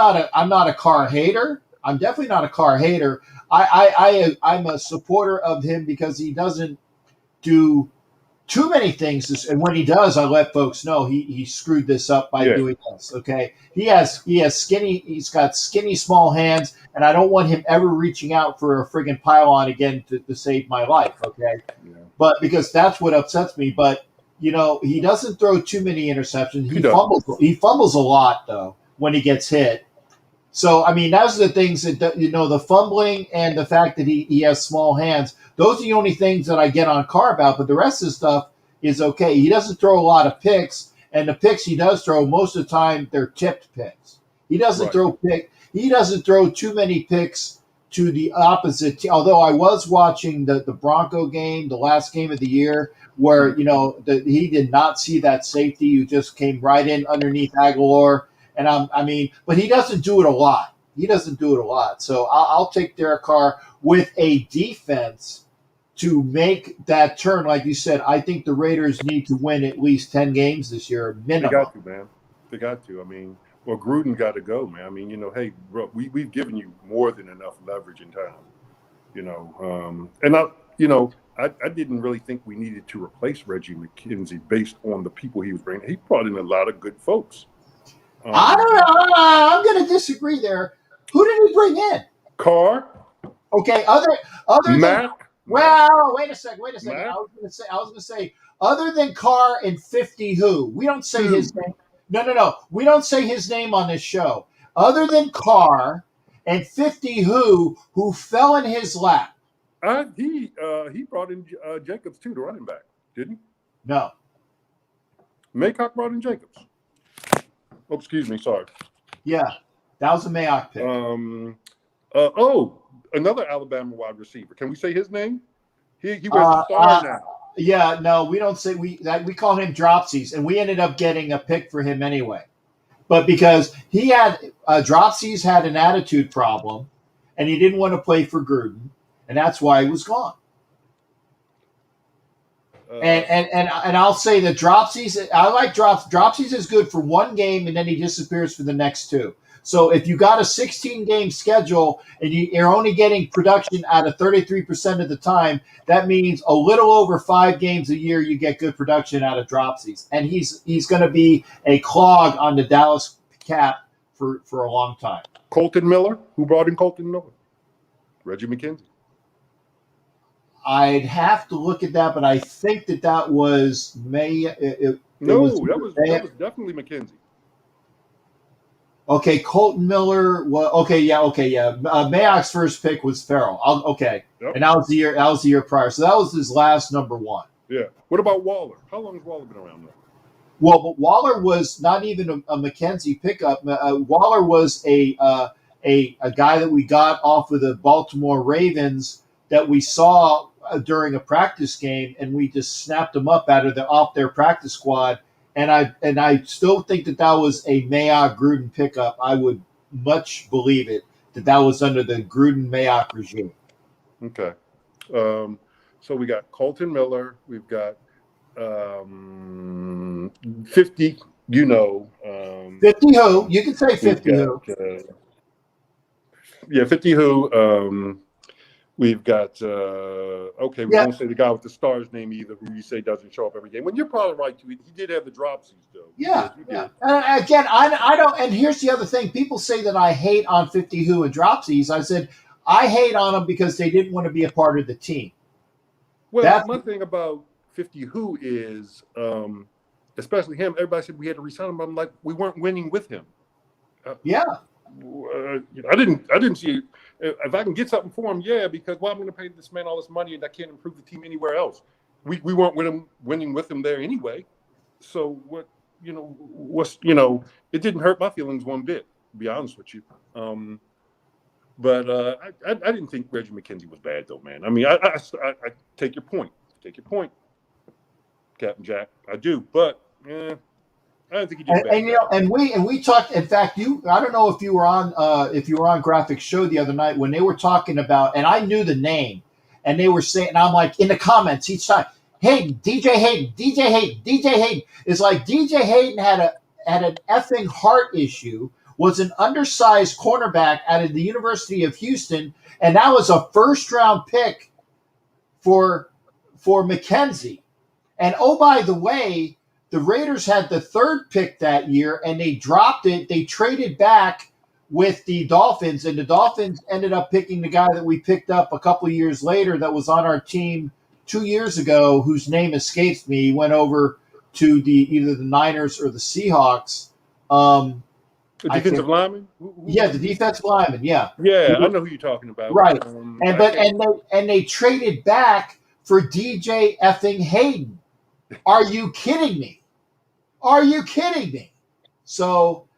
not a Carr hater. I'm definitely not a Carr hater. I'm a supporter of him because he doesn't do too many things, and when he does, I let folks know he screwed this up by doing this. Okay, he's got skinny small hands, and I don't want him ever reaching out for a friggin' pylon again to save my life. Okay, but because that's what upsets me. But he doesn't throw too many interceptions. He fumbles a lot though when he gets hit. So I mean, those are the things that the fumbling and the fact that he has small hands. Those are the only things that I get on Carr about, but the rest of the stuff is okay. He doesn't throw a lot of picks, and the picks he does throw, most of the time, they're tipped picks. He doesn't He doesn't throw too many picks to the opposite team. Although I was watching the Bronco game, the last game of the year, where he did not see that safety who just came right in underneath Aguilar, and but he doesn't do it a lot. So I'll take Derek Carr with a defense to make that turn. Like you said, I think the Raiders need to win at least 10 games this year, minimum. They got to, man. They got to. I mean, Gruden got to go, man. I mean, hey, bro, we've given you more than enough leverage in town. And I didn't really think we needed to replace Reggie McKenzie based on the people he was bringing. He brought in a lot of good folks. I don't know. I'm going to disagree there. Who did he bring in? Carr. Okay, other Mac. Well, wait a second. Mac? I was going to say, other than Carr and 50 who? We don't say his name. No. We don't say his name on this show. Other than Carr and 50 who fell in his lap. He brought in Jacobs too, the running back, didn't he? No. Maycock brought in Jacobs. Oh, excuse me. Sorry. Yeah, that was a Mayock pick. Another Alabama wide receiver. Can we say his name? He wears the star now. Yeah, no, we don't say we call him Dropsies, and we ended up getting a pick for him anyway. But because he had Dropsies had an attitude problem, and he didn't want to play for Gruden, and that's why he was gone. And I'll say that Dropsies. I like Dropsies is good for one game, and then he disappears for the next two. So if you got a 16-game schedule and you're only getting production out of 33% of the time, that means a little over 5 games a year you get good production out of Dropsies. And he's going to be a clog on the Dallas cap for a long time. Colton Miller, who brought in Colton Miller? Reggie McKenzie. I'd have to look at that, but I think that was May. That was definitely McKenzie. Okay, Colton Miller. Well, okay. Mayock's first pick was Farrell. Yep. And that was the year prior. So that was his last number one. Yeah. What about Waller? How long has Waller been around now? Well, but Waller was not even a McKenzie pickup. Waller was a guy that we got off of the Baltimore Ravens that we saw during a practice game, and we just snapped him up off their practice squad. And I still think that was a Mayock Gruden pickup. I would much believe it that was under the Gruden Mayock regime. Okay. So we got Colton Miller. We've got 50. 50 who? You can say 50 who. 50 who. We've got, we won't say the guy with the stars name either, who you say doesn't show up every game. When you're probably right, too. He did have the dropsies, though. Yeah. Again, I don't, and here's the other thing. People say that I hate on 50 who and dropsies. I said, I hate on them because they didn't want to be a part of the team. Well, my thing about 50 who is, especially him, everybody said we had to resign him. I'm like, we weren't winning with him. I didn't see if I can get something for him. Yeah, because I'm going to pay this man all this money and I can't improve the team anywhere else. We weren't winning with him there anyway. So it didn't hurt my feelings one bit, to be honest with you. But I didn't think Reggie McKenzie was bad though, man. I mean, I take your point. Captain Jack. I do, but I don't think he did bad. And we talked. In fact, I don't know if you were on Graphics Show the other night when they were talking about, and I knew the name, and they were saying, and I'm like in the comments each time, Hayden, DJ Hayden. It's like DJ Hayden had an effing heart issue, was an undersized cornerback out of the University of Houston, and that was a first-round pick for McKenzie. And oh, by the way, the Raiders had the third pick that year, and they dropped it. They traded back with the Dolphins, and the Dolphins ended up picking the guy that we picked up a couple of years later that was on our team 2 years ago, whose name escapes me. He went over to either the Niners or the Seahawks. The defensive lineman? Yeah, the defensive lineman, yeah. Yeah, I know who you're talking about. Right. And they traded back for DJ effing Hayden. Are you kidding me? So,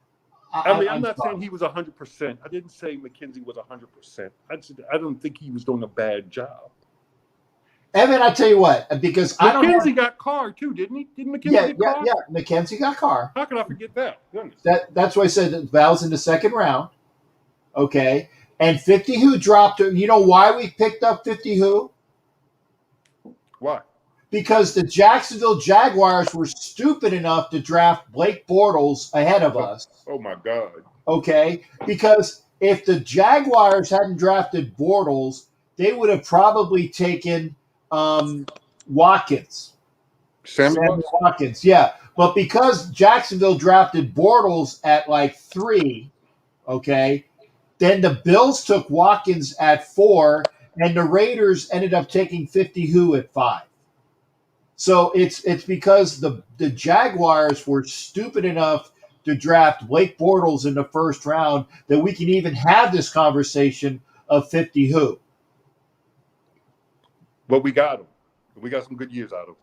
I'm not saying he was 100%. I didn't say McKenzie was 100%. I don't think he was doing a bad job. Evan, I tell you what, because McKenzie got Carr too, didn't he? Didn't McKenzie get Carr? Yeah, McKenzie got Carr. How could I forget that? That's why I said that was in the second round. Okay, and 50 who dropped. You know why we picked up 50 who? Why? Because the Jacksonville Jaguars were stupid enough to draft Blake Bortles ahead of us. Oh, my God. Okay? Because if the Jaguars hadn't drafted Bortles, they would have probably taken Watkins. Sammy Watkins, yeah. But because Jacksonville drafted Bortles at like 3, okay, then the Bills took Watkins at 4, and the Raiders ended up taking 50 who at 5. So it's because the Jaguars were stupid enough to draft Blake Bortles in the first round that we can even have this conversation of 50 who. But we got him. We got some good years out of him.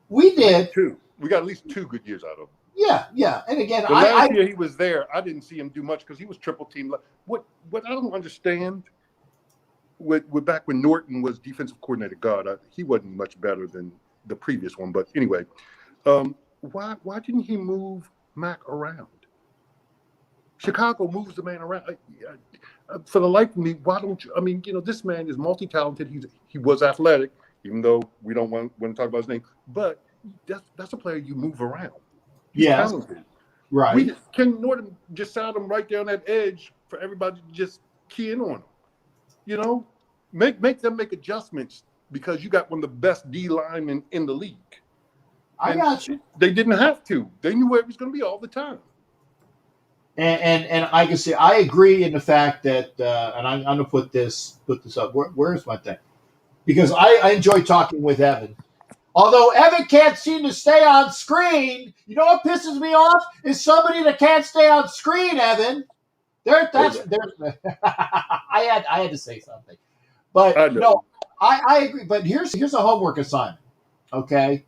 We did. We got at least 2 good years out of him. Yeah. And again, last year he was there, I didn't see him do much because he was triple team. What I don't understand, back when Norton was defensive coordinator, he wasn't much better than the previous one. But anyway, why didn't he move Mac around? Chicago moves the man around. For the life of me, why don't you? I mean, this man is multi-talented. He was athletic. even though we don't want to talk about his name. But that's a player you move around. He's talented. Right. Ken Norton just sat him right there on that edge for everybody to just key in on him. You know, make them make adjustments because you got one of the best D linemen in the league. I got you. They didn't have to. They knew where it was going to be all the time. And I can say I agree in the fact that, and I'm going to put this up. Where's my thing? Because I enjoy talking with Evan. Although Evan can't seem to stay on screen, you know what pisses me off is somebody that can't stay on screen. Evan, I had to say something, but no, I agree. But here's a homework assignment. Okay,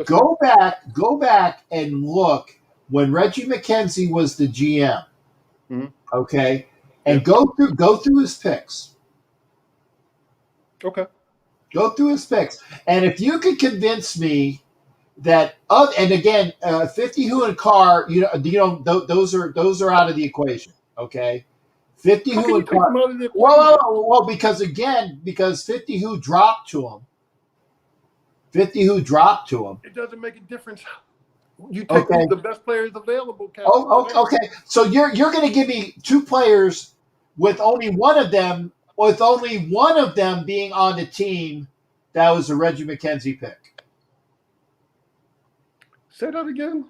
go back and look when Reggie McKenzie was the GM. Mm-hmm. Okay, and go through his picks. Okay. Go through his picks, and if you could convince me that, and again, 50 Who and Carr, those are out of the equation. Okay, 50 Who and Carr. Well, because 50 Who dropped to him. 50 Who dropped to him. It doesn't make a difference. You take the best players available. Okay. So you're going to give me two players with only one of them being on the team that was a Reggie McKenzie pick. Say that again.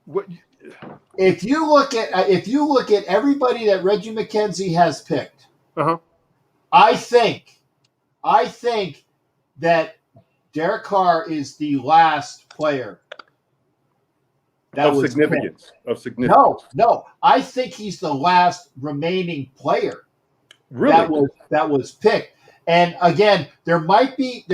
What? If you look at everybody that Reggie McKenzie has picked, I think that Derek Carr is the last player of significance. No. I think he's the last remaining player. Really? That was picked. And again, there might be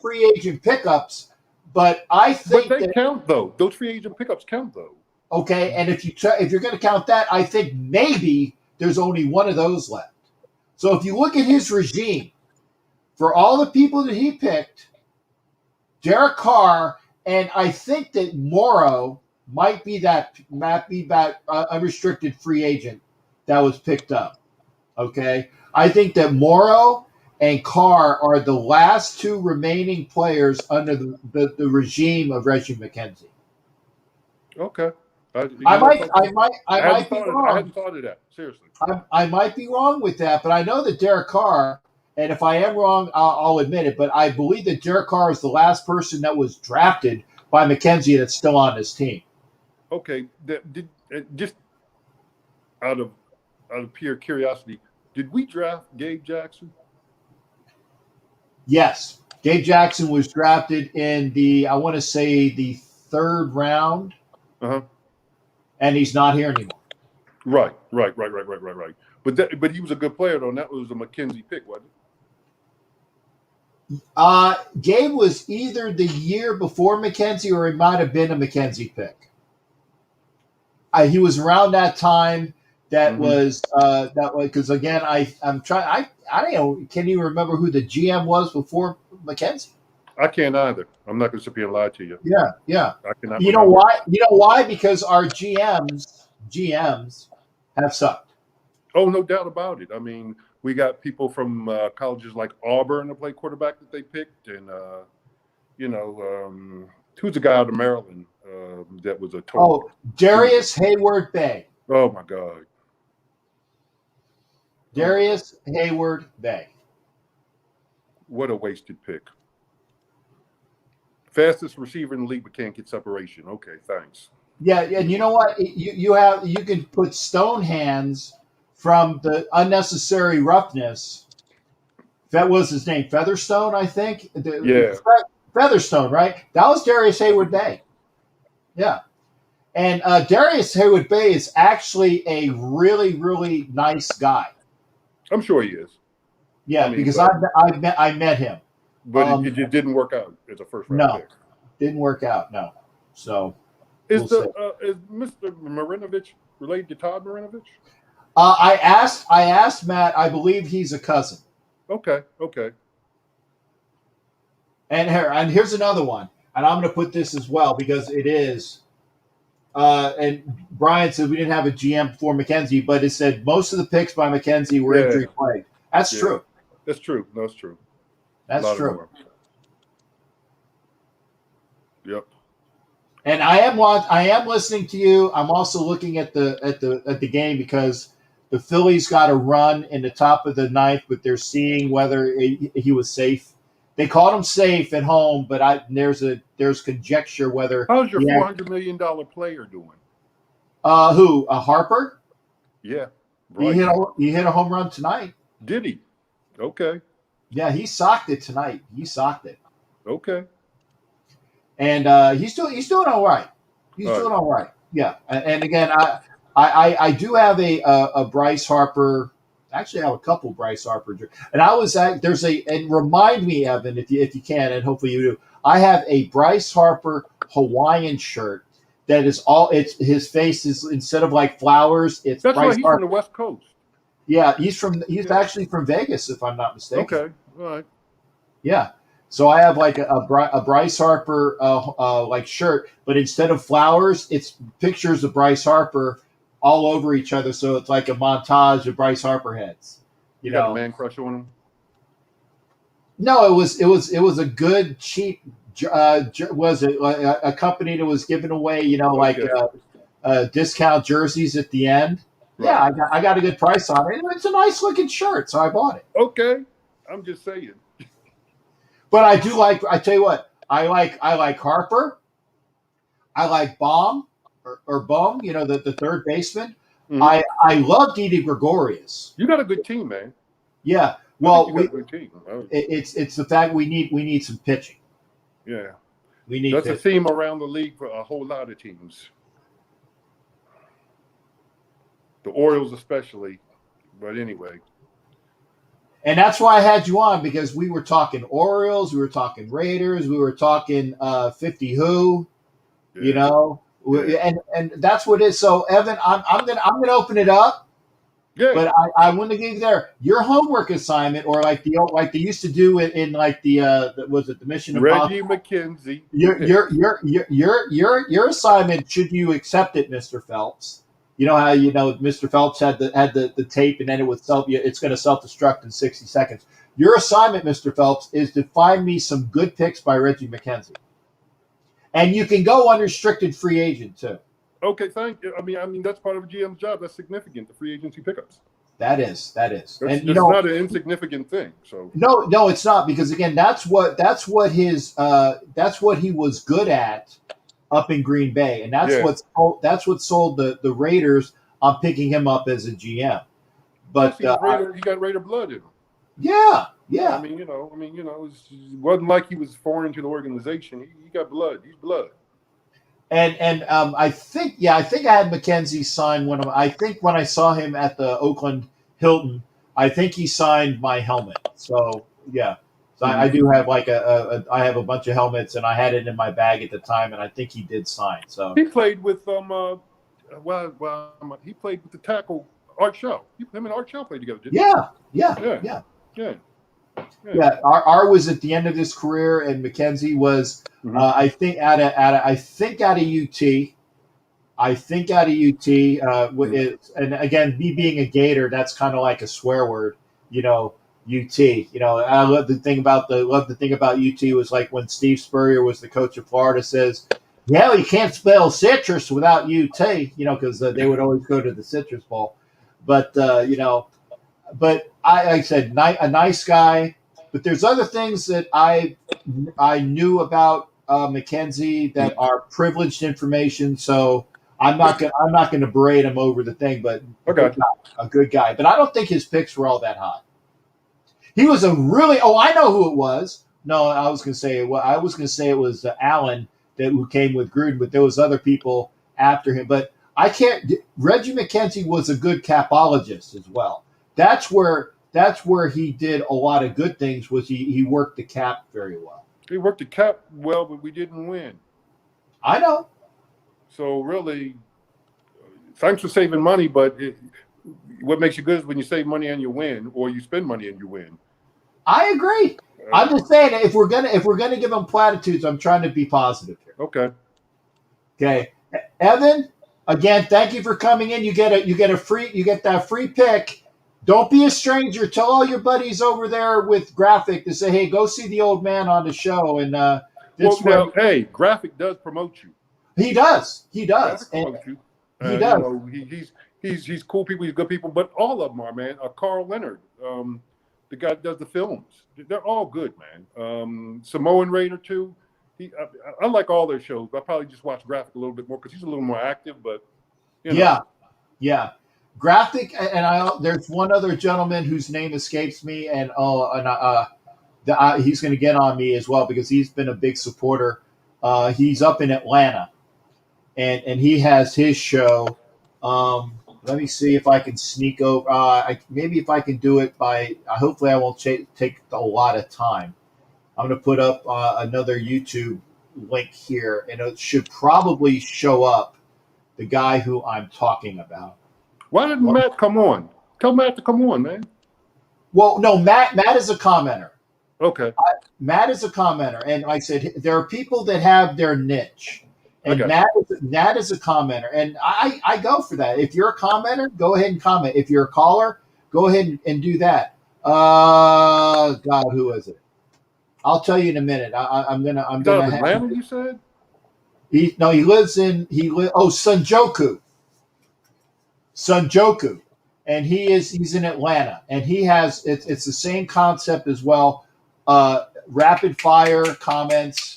free agent pickups, but I think they count though. Those free agent pickups count though. Okay, and if you're going to count that, I think maybe there's only one of those left. So if you look at his regime, for all the people that he picked, Derek Carr, and I think that Morrow might be that unrestricted free agent that was picked up. Okay, I think that Morrow and Carr are the last two remaining players under the regime of Reggie McKenzie. Okay, I might be wrong. I hadn't thought of that. Seriously, I might be wrong with that, but I know that Derek Carr, and if I am wrong, I'll admit it. But I believe that Derek Carr is the last person that was drafted by McKenzie that's still on this team. Okay, just out of pure curiosity, did we draft Gabe Jackson? Yes, Gabe Jackson was drafted in the third round, and he's not here anymore. Right. But he was a good player though, and that was a McKenzie pick, wasn't it? Gabe was either the year before McKenzie or it might have been a McKenzie pick. He was around that time. That was because again I'm trying. I don't know. Can you remember who the GM was before McKenzie? I can't either. I'm not going to sit here and lie to you. Yeah. I cannot. You know why? You know why? Because our GMs have sucked. Oh, no doubt about it. I mean, we got people from colleges like Auburn to play quarterback that they picked, and who's the guy out of Maryland that was a total? Oh, Darius Hayward Bay. Oh my God. Darius Hayward Bay. What a wasted pick. Fastest receiver in the league, but can't get separation. Okay, thanks. Yeah, and you know what? You can put stone hands from the unnecessary roughness. That was his name, Featherstone, I think. Yeah. Featherstone, right? That was Darius Hayward Bay. Yeah. And Darius Hayward Bay is actually a really, really nice guy. I'm sure he is. Yeah, because I met him. But it didn't work out as a first round pick. Didn't work out. No. So is Mr. Marinovich related to Todd Marinovich? I asked Matt. I believe he's a cousin. Okay. And here's another one, and I'm going to put this as well because it is. And Brian said we didn't have a GM before McKenzie, but it said most of the picks by McKenzie were injury plagued. That's true. That's true. No, it's true. That's true. Yep. And I am listening to you. I'm also looking at the game because the Phillies got a run in the top of the ninth, but they're seeing whether he was safe. They called him safe at home, but there's conjecture whether How's your $400 million player doing? Who Harper? Yeah, right. He hit a home run tonight. Did he? Okay. Yeah, he socked it tonight. He socked it. Okay. And he's doing all right. He's doing all right. Yeah. And again, I do have a Bryce Harper. Actually, I have a couple Bryce Harper. And I was at and remind me, Evan, if you can, and hopefully you do. I have a Bryce Harper Hawaiian shirt that is his face is, instead of like flowers, it's That's Bryce right. He's Harper. from the West Coast. Yeah, he's actually from Vegas, if I'm not mistaken. Okay. All right. Yeah. So I have like a Bryce Harper like shirt, but instead of flowers, it's pictures of Bryce Harper all over each other. So it's like a montage of Bryce Harper heads. You got a man crush on him? No, it was a good cheap. Was it a company that was giving away like discount jerseys at the end? Right. Yeah, I got a good price on it. It's a nice looking shirt, so I bought it. Okay, I'm just saying. But I do like. I tell you what, I like Harper. I like Baum or Baum. The third baseman. Mm-hmm. I love Didi Gregorius. You got a good team, man. Yeah. Well, team. It's the fact we need some pitching. Yeah. We need. That's a theme around the league for a whole lot of teams. The Orioles especially, but anyway. And that's why I had you on, because we were talking Orioles, we were talking Raiders, we were talking 50 Who, yeah. And that's what it is. So Evan, I'm gonna open it up. Good. But I want to give you your homework assignment, or like they used to do it in like the was it the Mission Reggie McKenzie. Your assignment, should you accept it, Mr. Phelps. You know how Mr. Phelps had the tape, and then it's going to self-destruct in 60 seconds. Your assignment, Mr. Phelps, is to find me some good picks by Reggie McKenzie, and you can go unrestricted free agent too. Okay, thank you. I mean that's part of a GM's job. That's significant. The free agency pickups. That is. That's not an insignificant thing. So no, it's not, because again, that's what he was good at up in Green Bay, and that's what sold the Raiders on picking him up as a GM. But he got Raider blood in him. Yeah. I mean, it wasn't like he was foreign to the organization. He got blood. He's blood. And I think I had McKenzie sign one of them. I think when I saw him at the Oakland Hilton, I think he signed my helmet. So yeah. So I do have like I have a bunch of helmets, and I had it in my bag at the time, and I think he did sign. So he played with he played with the tackle Art Shell. Him and Art Shell played together, didn't they? Yeah. Art was at the end of his career, and McKenzie was I think out of UT. And again, me being a Gator, that's kind of like a swear word, UT. I love the thing about UT was like when Steve Spurrier was the coach of Florida, says, "Yeah, you can't spell citrus without UT," because they would always go to the Citrus Bowl. But but I said a nice guy. But there's other things that I knew about McKenzie that are privileged information. So I'm not gonna berate him over the thing. But a good guy. But I don't think his picks were all that hot. He was a really. Oh, I know who it was. No, I was going to say it was Allen who came with Gruden, but there was other people after him. But I can't. Reggie McKenzie was a good capologist as well. That's where he did a lot of good things. Was he worked the cap very well. He worked the cap well, but we didn't win. I know. So really, thanks for saving money, but. What makes you good is when you save money and you win, or you spend money and you win. I agree. I'm just saying, if we're gonna give them platitudes, I'm trying to be positive here. Okay. Evan, again, thank you for coming in. You get that free pick. Don't be a stranger. Tell all your buddies over there with Graphic to say, hey, go see the old man on the show, and Well, It's now, right. hey, Graphic does promote you. He does. He does. Graphic promotes you. He You does. know, he's cool people. He's good people. But all of them are, man. Carl Leonard, the guy that does the films. They're all good, man. Samoan Raider too. I like all their shows. I probably just watch Graphic a little bit more because he's a little more active. But you know. Yeah. Graphic, and there's one other gentleman whose name escapes me, and he's going to get on me as well because he's been a big supporter. He's up in Atlanta, and he has his show. Let me see if I can sneak over. Maybe if I can do it by. Hopefully, I won't take a lot of time. I'm going to put up another YouTube link here, and it should probably show up the guy who I'm talking about. Why didn't Matt come on? Tell Matt to come on, man. Well, no, Matt is a commenter. Okay. Matt is a commenter, and like I said, there are people that have their niche, and Matt is a commenter, and I go for that. If you're a commenter, go ahead and comment. If you're a caller, go ahead and do that. God, who is it? I'll tell you in a minute. I'm gonna Atlanta, you said? He lives Sunjoku, and he's in Atlanta, and he has it's the same concept as well. Rapid fire comments,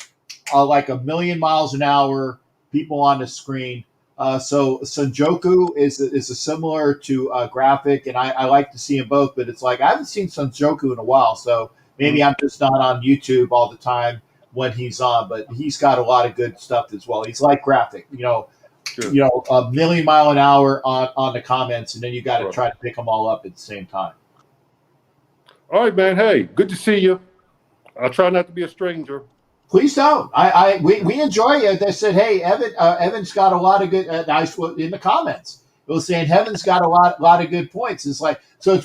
like 1,000,000 miles an hour, people on the screen. So Sunjoku is a similar to Graphic, and I like to see them both, but it's like I haven't seen Sunjoku in a while, so maybe I'm just not on YouTube all the time when he's on, but he's got a lot of good stuff as well. He's like Graphic, Sure. 1,000,000 mile an hour on the comments, and then you got to try to pick them all up at the same time. All right, man. Hey, good to see you. I'll try not to be a stranger. Please don't. We enjoy it. They said, hey, Evan's got a lot of good. Nice in the comments. It was saying Heaven's got a lot of good points. It's like so.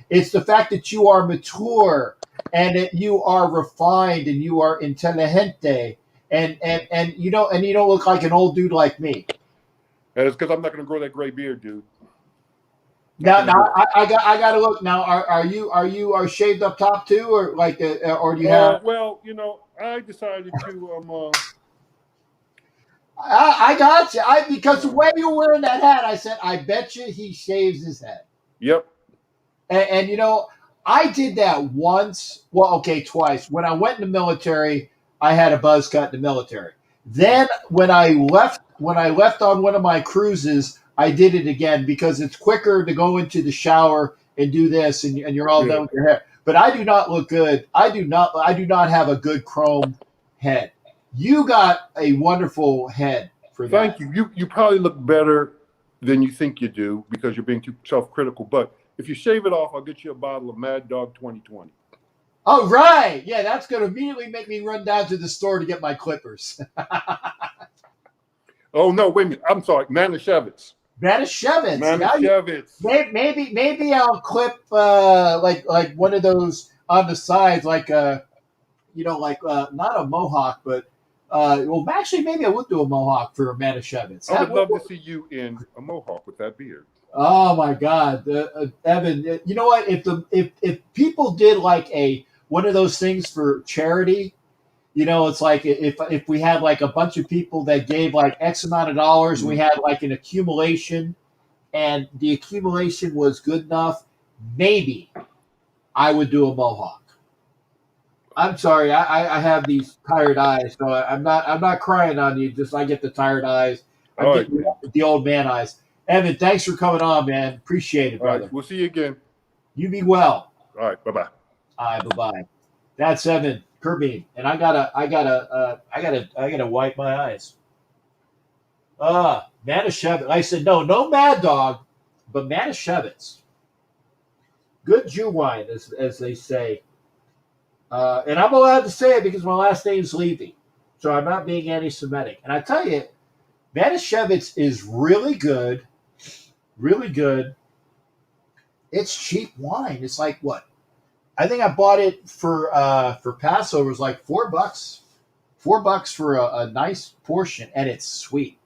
It's the fact that you are mature and that you are refined and you are intelligente and you don't look like an old dude like me. And it's because I'm not going to grow that gray beard, dude. Now I got to look. Now are you shaved up top too, or like or do you have? Well, I decided to I got you. Because the way you're wearing that hat, I said, I bet you he shaves his head. Yep. And I did that once. Well, okay, twice. When I went in the military, I had a buzz cut in the military. Then when I left on one of my cruises, I did it again because it's quicker to go into the shower and do this, and you're all done with your hair. But I do not look good. I do not have a good chrome head. You got a wonderful head for that. Thank you. You probably look better than you think you do because you're being too self-critical. But if you shave it off, I'll get you a bottle of Mad Dog 2020. Oh, right. Yeah, that's going to immediately make me run down to the store to get my clippers. Oh, no, wait a minute. I'm sorry. Manischewitz. Manischewitz. Maybe I'll clip like one of those on the sides, like not a mohawk, but well, actually, maybe I would do a mohawk for a Manischewitz. I would love to see you in a mohawk with that beard. Oh my God, Evan! You know what? If people did like one of those things for charity, it's like if we had like a bunch of people that gave like X amount of dollars, and we had like an accumulation, and the accumulation was good enough, maybe I would do a mohawk. I'm sorry, I have these tired eyes, so I'm not crying on you. Just I get the tired eyes. I'm getting the old man eyes. Evan, thanks for coming on, man. Appreciate it, brother. All right, we'll see you again. You be well. All right, bye-bye. All right, bye-bye. That's Evan Kirby, and I gotta wipe my eyes. Manischewitz. I said no Mad Dog, but Manischewitz. Good Jew wine, as they say. And I'm allowed to say it because my last name's Levy, so I'm not being anti-Semitic. And I tell you, Manischewitz is really good. Really good. It's cheap wine. It's like what? I think I bought it for Passover. It was like $4. $4 for a nice portion, and it's sweet.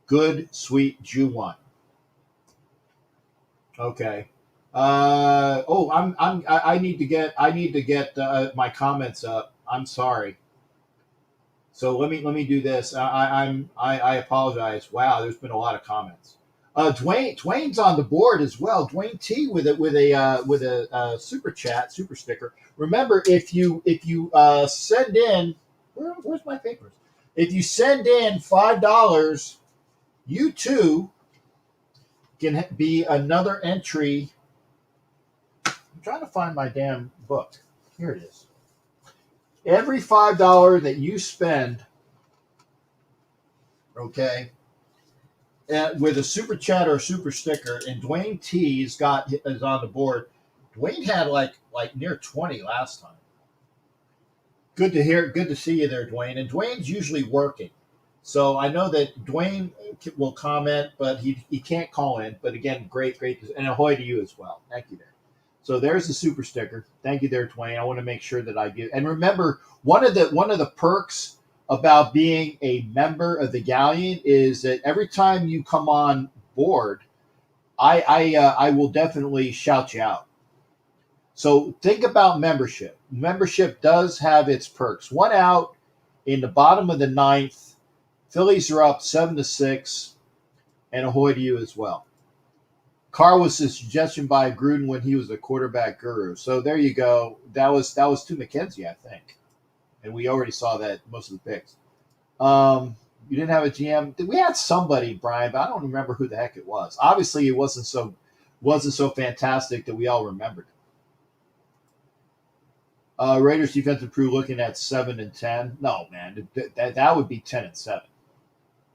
Good, sweet Jew wine. Okay. I need to get my comments up. I'm sorry. So let me do this. I apologize. Wow, there's been a lot of comments. Dwayne's on the board as well. Dwayne T with a super chat, super sticker. Remember, if you send in, where's my papers? If you send in $5, you too can be another entry. I'm trying to find my damn book. Here it is. Every $5 that you spend, okay, with a super chat or a super sticker, and Dwayne T is on the board. Dwayne had like near 20 last time. Good to hear. Good to see you there, Dwayne. And Dwayne's usually working, so I know that Dwayne will comment, but he can't call in. But again, great, and ahoy to you as well. Thank you there. So there's the super sticker. Thank you there, Dwayne. I want to make sure that I give. And remember, one of the perks about being a member of the Galleon is that every time you come on board, I will definitely shout you out. So think about membership. Membership does have its perks. One out in the bottom of the ninth. Phillies are up 7-6, and ahoy to you as well. Carr was a suggestion by Gruden when he was a quarterback guru. So there you go. That was to McKenzie, I think. And we already saw that most of the picks. You didn't have a GM. We had somebody, Brian, but I don't remember who the heck it was. Obviously, it wasn't so fantastic that we all remembered it. Raiders defensive crew looking at 7-10. No, man, that would be 10-7.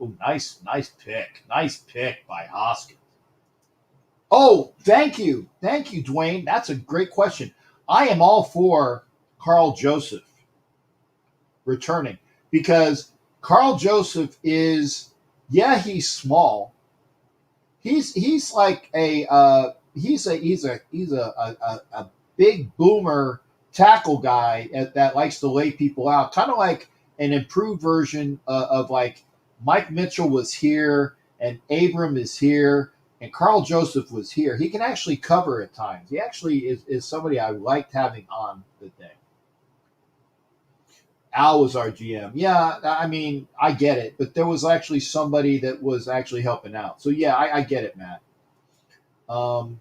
Oh, nice pick by Hoskins. Oh, thank you, Dwayne. That's a great question. I am all for Carl Joseph returning because Carl Joseph is, he's small. He's like he's a big boomer tackle guy that likes to lay people out, kind of like an improved version of like Mike Mitchell was here and Abram is here. And Carl Joseph was here. He can actually cover at times. He actually is somebody I liked having on the thing. Al was our GM. Yeah, I mean, I get it. But there was actually somebody that was actually helping out. So, yeah, I get it, Matt. Al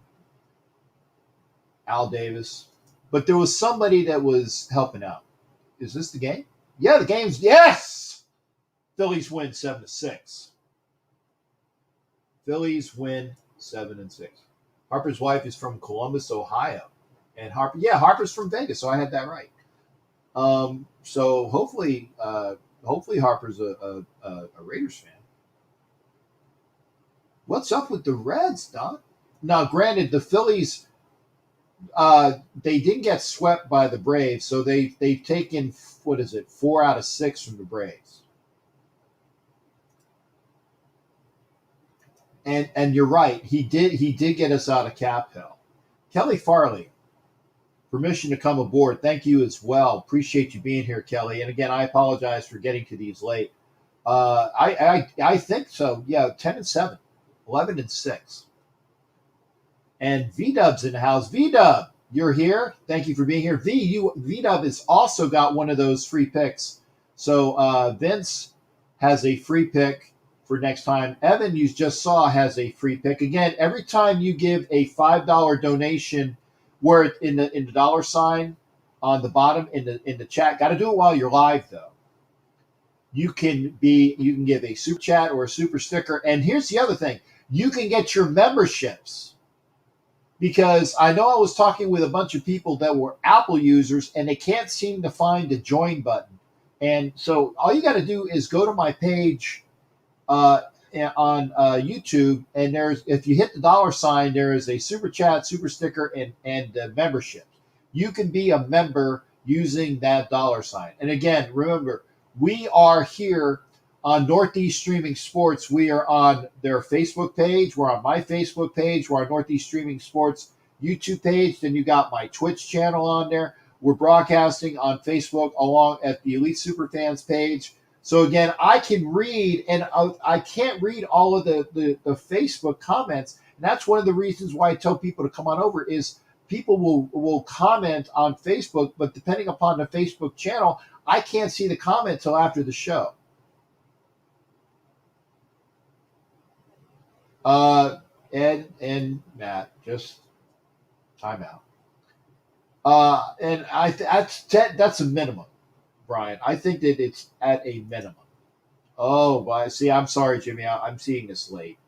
Davis. But there was somebody that was helping out. Is this the game? Yeah, the game's, yes! Phillies win 7-6. Phillies win 7-6. Harper's wife is from Columbus, Ohio, and Harper's from Vegas, so I had that right. So hopefully Harper's a Raiders fan. What's up with the Reds, Don? Now, granted, the Phillies they didn't get swept by the Braves, so they've taken 4 out of 6 from the Braves. And you're right. He did get us out of Cap Hill. Kelly Farley, permission to come aboard. Thank you as well. Appreciate you being here, Kelly. And again, I apologize for getting to these late. I think so. Yeah, 10-7, 11-6. And V-Dub's in the house. V-Dub, you're here. Thank you for being here. V-Dub has also got one of those free picks. So Vince has a free pick for next time. Evan, you just saw, has a free pick. Again, every time you give a $5 donation, where in the dollar sign on the bottom in the chat, got to do it while you're live though. You can give a super chat or a super sticker. And here's the other thing. You can get your memberships. Because I know I was talking with a bunch of people that were Apple users and they can't seem to find the join button. And so all you got to do is go to my page on YouTube, and if you hit the dollar sign, there is a super chat, super sticker, and membership. You can be a member using that dollar sign. And again, remember, we are here on Northeast Streaming Sports. We are on their Facebook page. We're on my Facebook page. We're on Northeast Streaming Sports YouTube page. Then you got my Twitch channel on there. We're broadcasting on Facebook along at the Elite Superfans page. So again, I can read, and I can't read all of the Facebook comments. And that's one of the reasons why I tell people to come on over is people will comment on Facebook, but depending upon the Facebook channel, I can't see the comment till after the show. Ed and Matt, just time out. And that's a minimum, Brian. I think that it's at a minimum. Oh, well, see, I'm sorry, Jimmy. I'm seeing this late.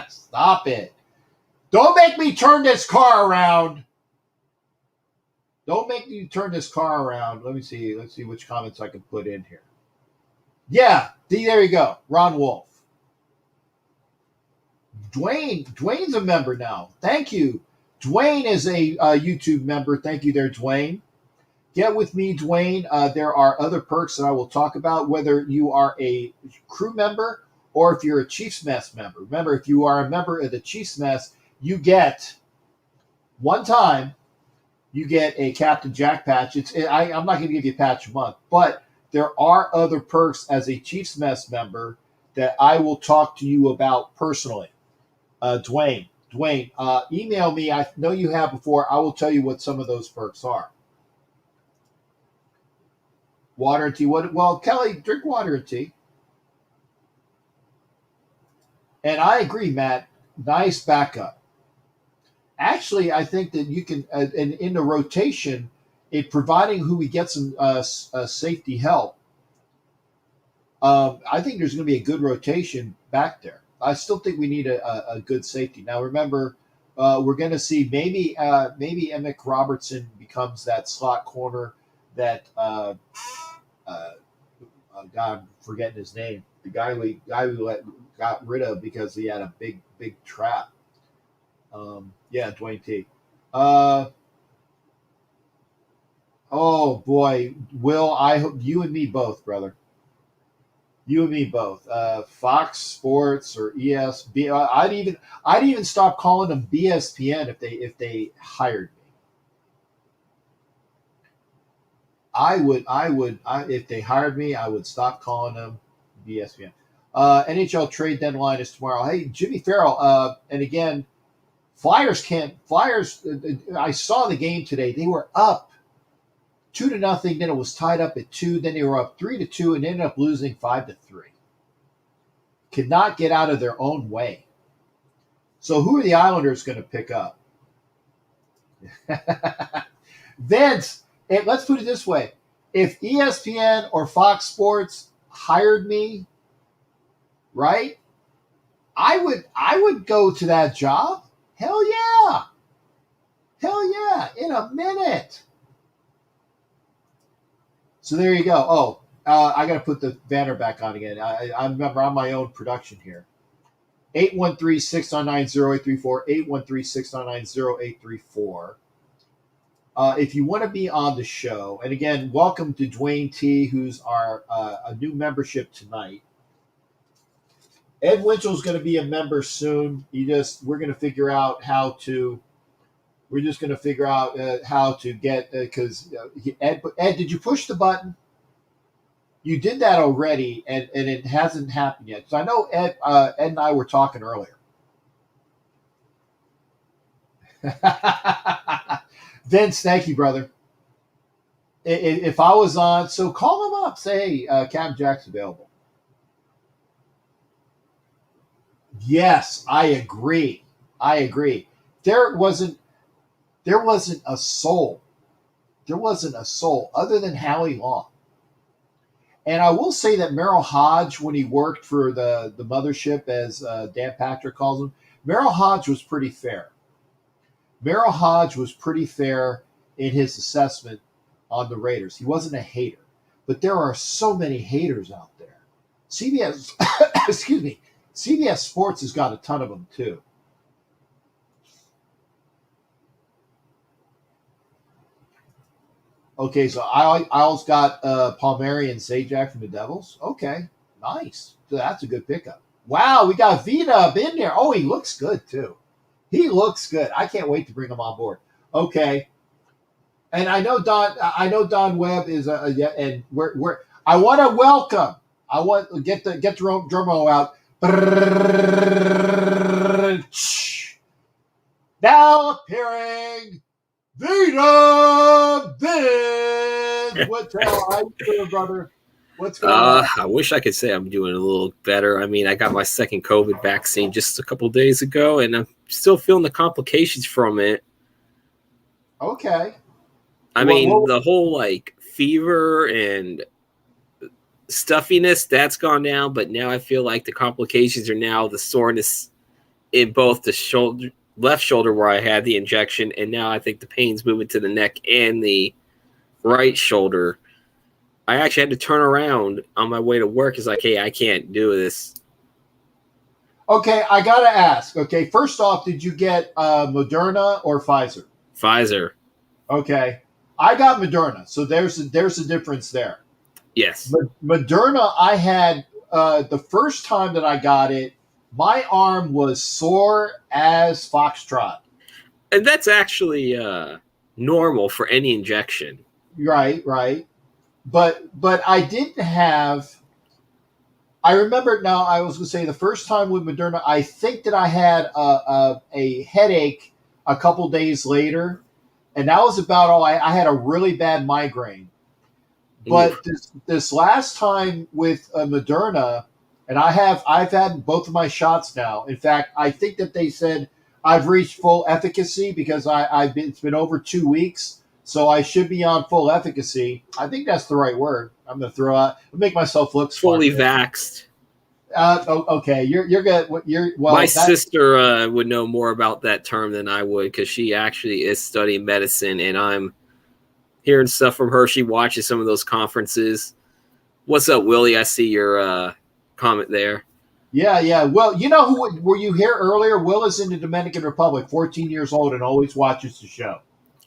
Stop it. Don't make me turn this car around. Don't make me turn this car around. Let me see. Let's see which comments I can put in here. Yeah, there you go. Ron Wolf. Dwayne's a member now. Thank you. Dwayne is a YouTube member. Thank you there, Dwayne. Get with me, Dwayne. There are other perks that I will talk about, whether you are a crew member or if you're a Chiefs Mess member. Remember, if you are a member of the Chiefs Mess, you get one time, you get a Captain Jack patch. I'm not going to give you a patch a month, but there are other perks as a Chiefs Mess member that I will talk to you about personally. Dwayne, email me. I know you have before. I will tell you what some of those perks are. Water and tea. Well, Kelly, drink water and tea. And I agree, Matt. Nice backup. Actually, I think that you can, in the rotation, providing who we get some safety help, I think there's going to be a good rotation back there. I still think we need a good safety. Now, remember, we're going to see maybe Emmett Robertson becomes that slot corner that God, I'm forgetting his name. The guy we got rid of because he had a big trap. Yeah, Dwayne T. Oh boy, Will, I hope you and me both, brother. You and me both. Fox Sports or ESB. I'd even stop calling them BSPN if they hired me. I would if they hired me, I would stop calling them BSPN. NHL trade deadline is tomorrow. Hey, Jimmy Farrell. And again, Flyers. I saw the game today. They were up 2-0. Then it was tied up at 2. Then they were up 3-2 and ended up losing 5-3. Could not get out of their own way. So who are the Islanders going to pick up? Vince. Let's put it this way. If ESPN or Fox Sports hired me, right, I would go to that job. Hell yeah. In a minute. So there you go. Oh, I got to put the banner back on again. I remember I'm my own production here. 813-699-0834, 813-699-0834. If you want to be on the show, and again, welcome to Dwayne T, who's our a new membership tonight. Ed Winchell's going to be a member soon. We're going to figure out how to. We're just going to figure out how to get because Ed, did you push the button? You did that already, and it hasn't happened yet. So I know Ed and I were talking earlier. Vince, thank you, brother. If I was on, so call him up. Say, hey, Captain Jack's available. Yes, I agree. There wasn't a soul. There wasn't a soul other than Howie Long. And I will say that Merrill Hodge, when he worked for the mothership, as Dan Patrick calls him, Merrill Hodge was pretty fair. Merrill Hodge was pretty fair in his assessment on the Raiders. He wasn't a hater. But there are so many haters out there. CBS, excuse me, CBS Sports has got a ton of them too. Okay, so Isles got Palmieri and Zajac from the Devils. Okay, nice. So that's a good pickup. Wow, we got V-Dub in there. Oh, he looks good too. He looks good. I can't wait to bring him on board. Okay, and I know Don Webb is and we're I want to welcome. I want get the drum roll out. Now appearing, Vita Viz. What's up? How you doing, brother? What's going on? I wish I could say I'm doing a little better. I mean, I got my second COVID vaccine just a couple days ago, and I'm still feeling the complications from it. Okay. I mean, the whole like fever and stuffiness, that's gone down, but now I feel like the complications are now the soreness in both the shoulder, left shoulder where I had the injection, and now I think the pain's moving to the neck and the right shoulder. I actually had to turn around on my way to work. It's like, hey, I can't do this. Okay, I gotta ask. Okay, first off, did you get Moderna or Pfizer? Pfizer. Okay, I got Moderna, so there's a difference there. Yes. Moderna, I had the first time that I got it, my arm was sore as foxtrot. And that's actually normal for any injection. Right. But I didn't have. I remember now. I was going to say the first time with Moderna, I think that I had a headache a couple days later, and that was about all. I had a really bad migraine. But this last time with Moderna, and I've had both of my shots now. In fact, I think that they said I've reached full efficacy because it's been over 2 weeks, so I should be on full efficacy. I think that's the right word. I'm gonna throw out, make myself look fully vaxxed. Okay, you're good. My sister would know more about that term than I would because she actually is studying medicine, and I'm hearing stuff from her. She watches some of those conferences. What's up, Willie? I see your comment there. Yeah. Well, you know who were you here earlier? Will is in the Dominican Republic, 14 years old, and always watches the show.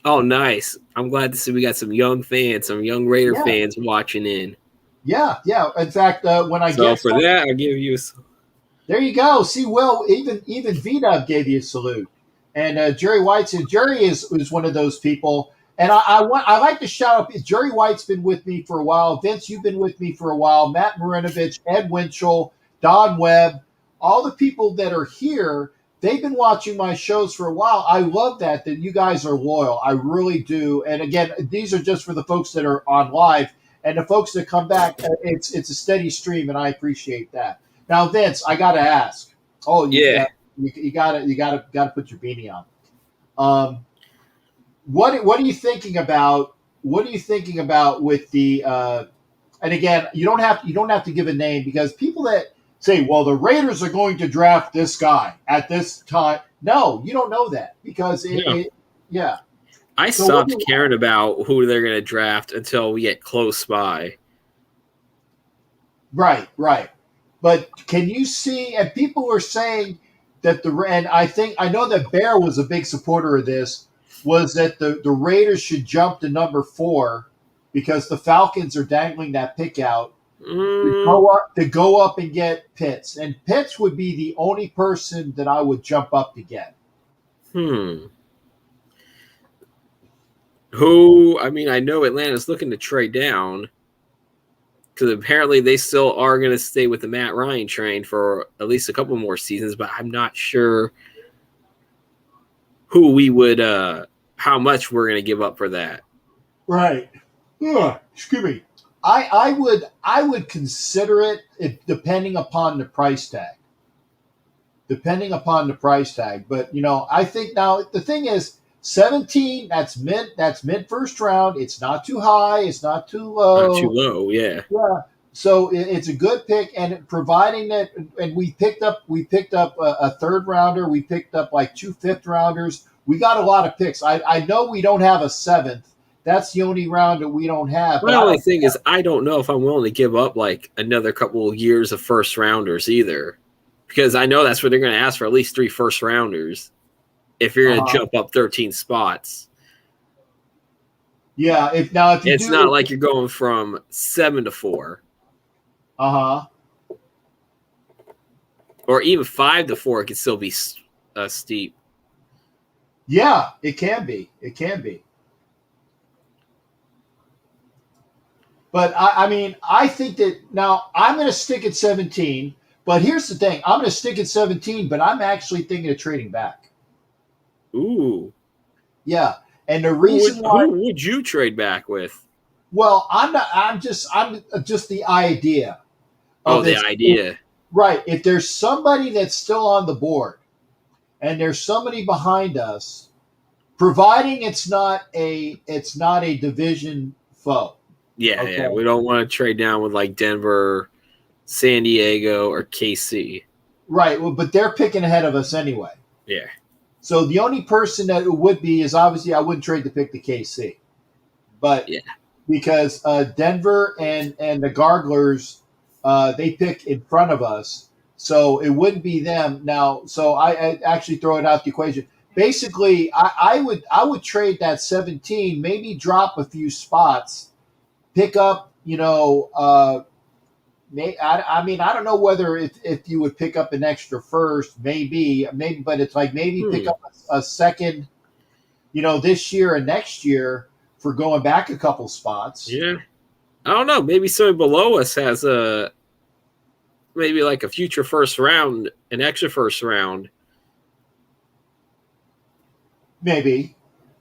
Oh, nice. I'm glad to see we got some young fans, some young Raider fans watching in. Yeah. In fact, when I so for that, I'll give you. There you go. See, Will, even VDub gave you a salute, and Jerry White said Jerry is one of those people. And I like to shout out. Jerry White's been with me for a while. Vince, you've been with me for a while. Matt Marinovich, Ed Winchell, Don Webb, all the people that are here. They've been watching my shows for a while. I love that you guys are loyal. I really do. And again, these are just for the folks that are on live, and the folks that come back. It's a steady stream, and I appreciate that. Now, Vince, I got to ask. Oh, you got to put your beanie on. What are you thinking about? What are you thinking about with the? And again, you don't have to give a name because people that say, well, the Raiders are going to draft this guy at this time. No, you don't know that because I stopped caring about who they're going to draft until we get close by. Right. But can you see? And people are saying that and I know that Bear was a big supporter of this. Was that the Raiders should jump to number 4 because the Falcons are dangling that pick out to go up and get Pitts. And Pitts would be the only person that I would jump up to get. Who? I mean, I know Atlanta's looking to trade down because apparently they still are going to stay with the Matt Ryan train for at least a couple more seasons, but I'm not sure who we would how much we're going to give up for that. Right. Excuse me. I would consider it depending upon the price tag. But I think now the thing is 17, that's mid first round. It's not too high, it's not too low. Not too low, yeah. Yeah. So it's a good pick, and providing that, and we picked up a third rounder, we picked up like 2 fifth rounders. We got a lot of picks. I know we don't have a 7th. That's the only round that we don't have. The only thing is, I don't know if I'm willing to give up like another couple of years of first rounders either, because I know that's what they're going to ask for, at least 3 first rounders if you're going to jump up 13 spots. Yeah. It's not like you're going from 7 to 4. Or even 5 to 4 could still be steep. Yeah, it can be. But I mean, I think that now I'm going to stick at 17. But here's the thing: I'm going to stick at 17, but I'm actually thinking of trading back. Ooh. Yeah, and the reason why. Who would you trade back with? Well, I'm not. I'm just the idea Oh, of the it. idea. Right. If there's somebody that's still on the board, and there's somebody behind us, providing it's not a division foe. Yeah, Okay. yeah. We don't want to trade down with like Denver, San Diego, or KC. Right. Well, but they're picking ahead of us anyway. Yeah. So the only person that it would be is obviously I wouldn't trade to pick the KC, but Yeah. because Denver and the Garglers they pick in front of us, so it wouldn't be them now. So I actually throw it out the equation. Basically, I would trade that 17, maybe drop a few spots, pick up, I mean, I don't know whether if you would pick up an extra first, maybe, but it's like maybe pick up a second, this year and next year for going back a couple spots. Yeah. I don't know. Maybe somebody below us has maybe like a future first round, an extra first round. Maybe,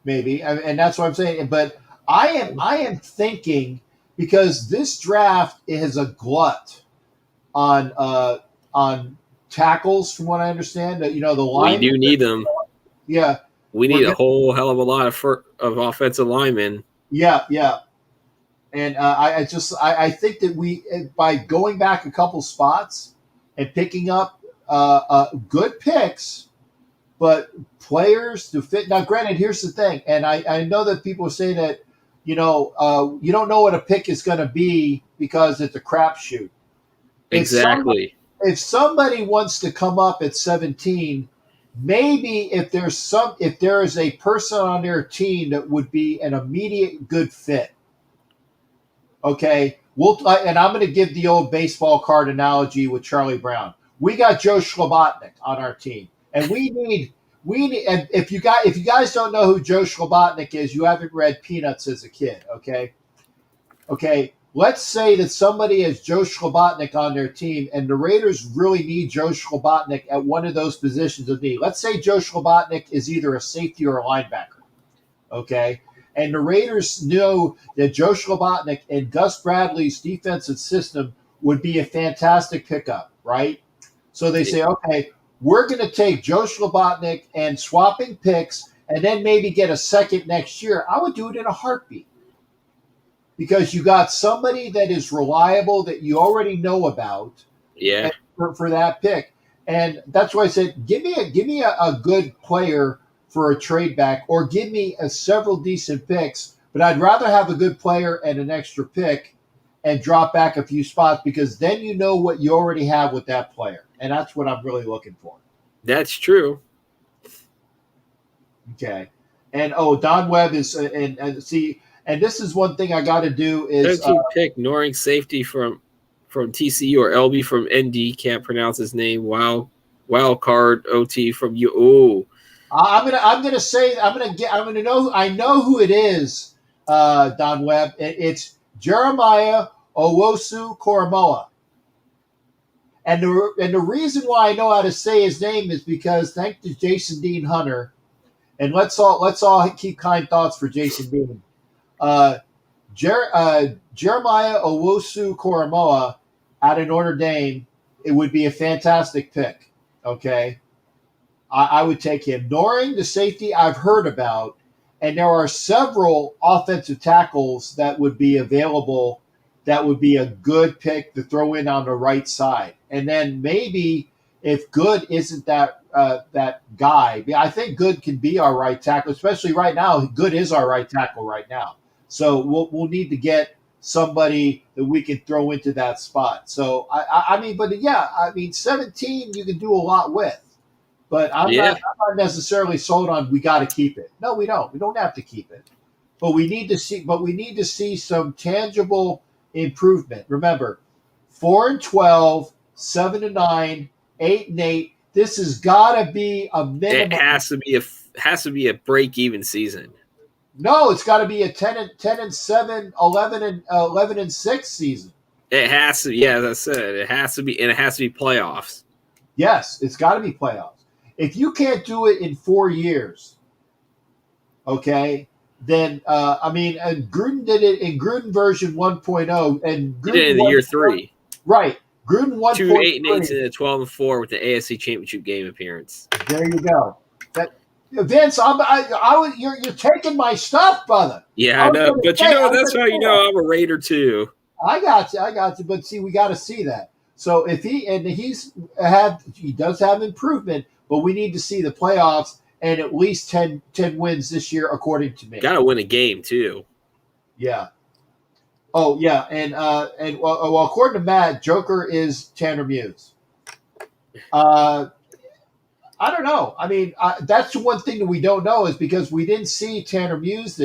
and that's what I'm saying. But I am thinking, because this draft is a glut on tackles, from what I understand. The line. We do need them. Yeah, we need a whole hell of a lot of offensive linemen. Yeah. And I think that by going back a couple spots and picking up good picks, but players to fit. Now, granted, here's the thing, and I know that people say that, you don't know what a pick is going to be because it's a crapshoot. Exactly. If somebody wants to come up at 17, maybe if there is a person on their team that would be an immediate good fit. Okay, and I'm going to give the old baseball card analogy with Charlie Brown. We got Joe Schlabotnik on our team, and we need. And if you guys don't know who Joe Schlabotnik is, you haven't read Peanuts as a kid. Okay. Let's say that somebody has Joe Schlabotnik on their team, and the Raiders really need Joe Schlabotnik at one of those positions of need. Let's say Joe Schlabotnik is either a safety or a linebacker. Okay. And the Raiders know that Joe Schlabotnik and Gus Bradley's defensive system would be a fantastic pickup, right? So they say, okay, we're going to take Joe Schlabotnik and swapping picks and then maybe get a second next year. I would do it in a heartbeat, because you got somebody that is reliable that you already know about. Yeah. For that pick. And that's why I said, give me a good player for a trade back, or give me several decent picks, but I'd rather have a good player and an extra pick and drop back a few spots, because then you know what you already have with that player. And that's what I'm really looking for. That's true. Okay. And Don Webb is and this is one thing I got to do is 13th pick, Noring safety from TCU, or LB from ND, can't pronounce his name. Wild card OT from you. Oh, I know who it is. Don Webb. It's Jeremiah Owusu-Koramoah. And the reason why I know how to say his name is because thanks to Jason Dean Hunter, and let's all keep kind thoughts for Jason Dean. Jeremiah Owusu-Koramoah out of Notre Dame, it would be a fantastic pick. Okay, I would take him. Noring, the safety, I've heard about, and there are several offensive tackles that would be available. That would be a good pick to throw in on the right side. And then maybe if Good isn't that guy, I think Good can be our right tackle, especially right now. Good is our right tackle right now. So we'll need to get somebody that we can throw into that spot. So, I mean, 17 you can do a lot with. But I'm not necessarily sold on we got to keep it. No, we don't. We don't have to keep it. But we need to see some tangible improvement. Remember, 4-12, 7-9, 8-8. This has got to be a minimum. It has to be a break-even season. No, it's got to be a 10-7, 11-6 season. It has to. Yeah, as I said, it has to be, and it has to be playoffs. Yes, it's got to be playoffs. If you can't do it in 4 years, okay, then Gruden did it in Gruden version 1.0, and He did it in the year 3. Right, Gruden 1.3. 2 8-8 and a 12-4 with the AFC Championship game appearance. There you go. That Vince, you're taking my stuff, brother. Yeah, I know, but that's how you know I'm a Raider too. I got you. But see, we got to see that. So if he does have improvement, but we need to see the playoffs and at least 10 wins this year, according to me. Got to win a game too. Yeah. Oh yeah, and according to Matt, Joker is Tanner Muse. I don't know. I mean, that's the one thing that we don't know is because we didn't see Tanner Muse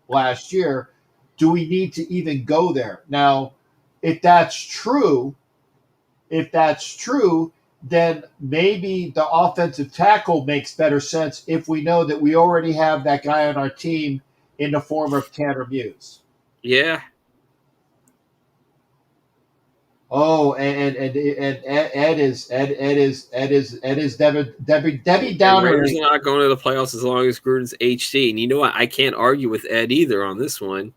last year. Do we need to even go there now? If that's true, then maybe the offensive tackle makes better sense if we know that we already have that guy on our team in the form of Tanner Muse. Yeah. Oh, and Ed is Debbie Downer. Raiders are not going to the playoffs as long as Gruden's HC, and you know what? I can't argue with Ed either on this one.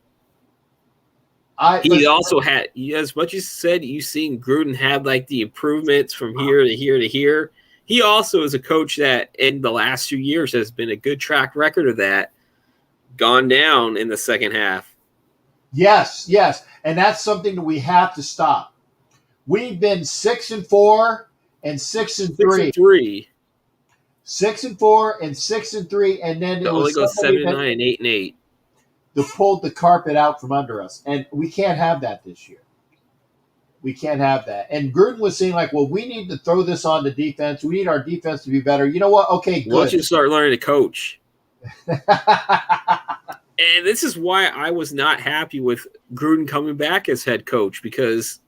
He also had, as much as said, you've seen Gruden have like the improvements from here to here to here. He also is a coach that in the last 2 years has been a good track record of that, gone down in the second half. Yes, and that's something that we have to stop. We've been 6-4 and 6-3. 6-4 and 6-3, and then it only was go 7-9 and 8-8. They pulled the carpet out from under us, and we can't have that this year. We can't have that. And Gruden was saying, like, well, we need to throw this on the defense. We need our defense to be better. You know what? Okay, good. Once you start learning to coach. And this is why I was not happy with Gruden coming back as head coach, because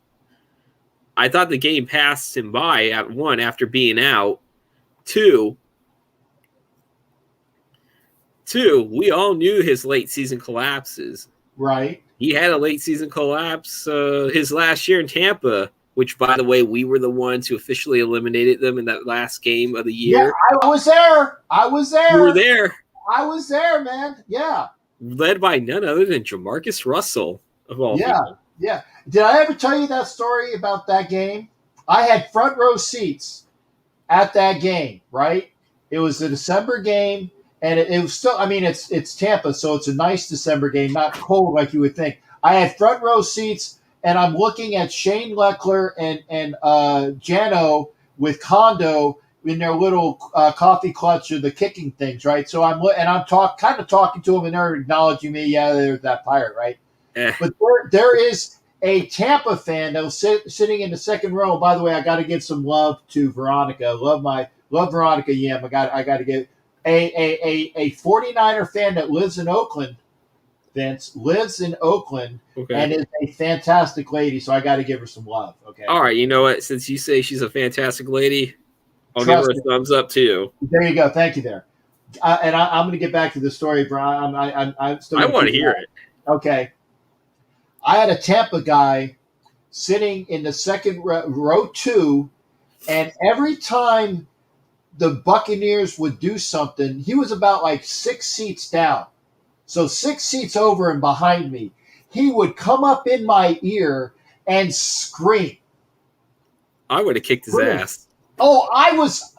I thought the game passed him by at 1 after being out. 2, we all knew his late season collapses. Right. He had a late season collapse his last year in Tampa, which, by the way, we were the ones who officially eliminated them in that last game of the year. Yeah, I was there. You were there. I was there, man. Yeah. Led by none other than Jamarcus Russell, of all people. Yeah. Did I ever tell you that story about that game? I had front row seats at that game, right? It was a December game, and it was still, I mean, it's Tampa, so it's a nice December game, not cold like you would think. I had front row seats, and I'm looking at Shane Leckler and Jano with Kondo in their little coffee clutch or the kicking things, right? So I'm kind of talking to them, and they're acknowledging me. Yeah, there's that Pirate, right? But there is a Tampa fan that was sitting in the second row. By the way, I got to give some love to Veronica. Love Veronica Yim. I got to give a 49er fan that lives in Oakland. Vince lives in Oakland and is a fantastic lady. So I got to give her some love. Okay. All right. You know what? Since you say she's a fantastic lady, I'll give her a thumbs up too. There you go. Thank you there. And I'm going to get back to the story, Brian. I'm still. I want to hear it. Okay. I had a Tampa guy sitting in the second row 2, and every time the Buccaneers would do something, he was about like 6 seats down. So 6 seats over and behind me, he would come up in my ear and scream. I would have kicked his ass. Oh, I was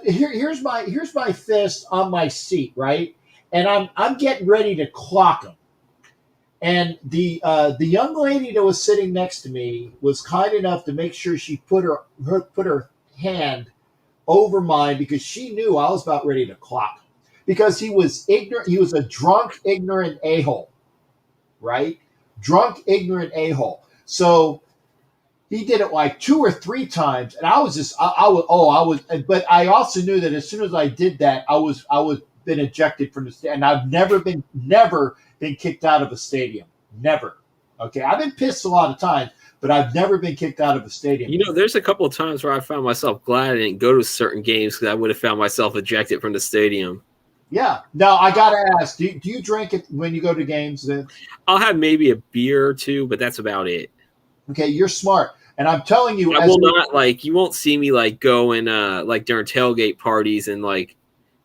here's my fist on my seat, right? And I'm getting ready to clock him. And the young lady that was sitting next to me was kind enough to make sure she put her hand over mine because she knew I was about ready to clock him. Because he was ignorant. He was a drunk, ignorant a-hole, right? Drunk, ignorant a-hole. So he did it like 2 or 3 times, and I was. But I also knew that as soon as I did that, I was been ejected from the stadium, and I've never been kicked out of a stadium. Never. Okay, I've been pissed a lot of times, but I've never been kicked out of a stadium. You know, there's a couple of times where I found myself glad I didn't go to certain games because I would have found myself ejected from the stadium. Yeah. Now, I got to ask, do you drink it when you go to games then? I'll have maybe a beer or 2, but that's about it. Okay, you're smart. And I'm telling you, I will not like. You won't see me like going like during tailgate parties and like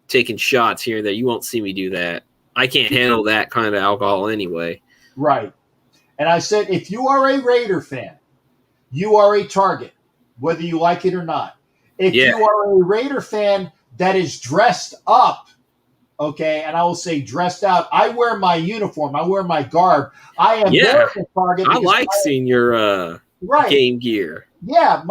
taking shots here and there. You won't see me do that. I can't handle that kind of alcohol anyway. Right. And I said, if you are a Raider fan, you are a target, whether you like it or not. If you are a Raider fan that is dressed up, okay, and I will say dressed out, I wear my uniform, I wear my garb. I am there at the target. I like seeing your game gear. Yeah,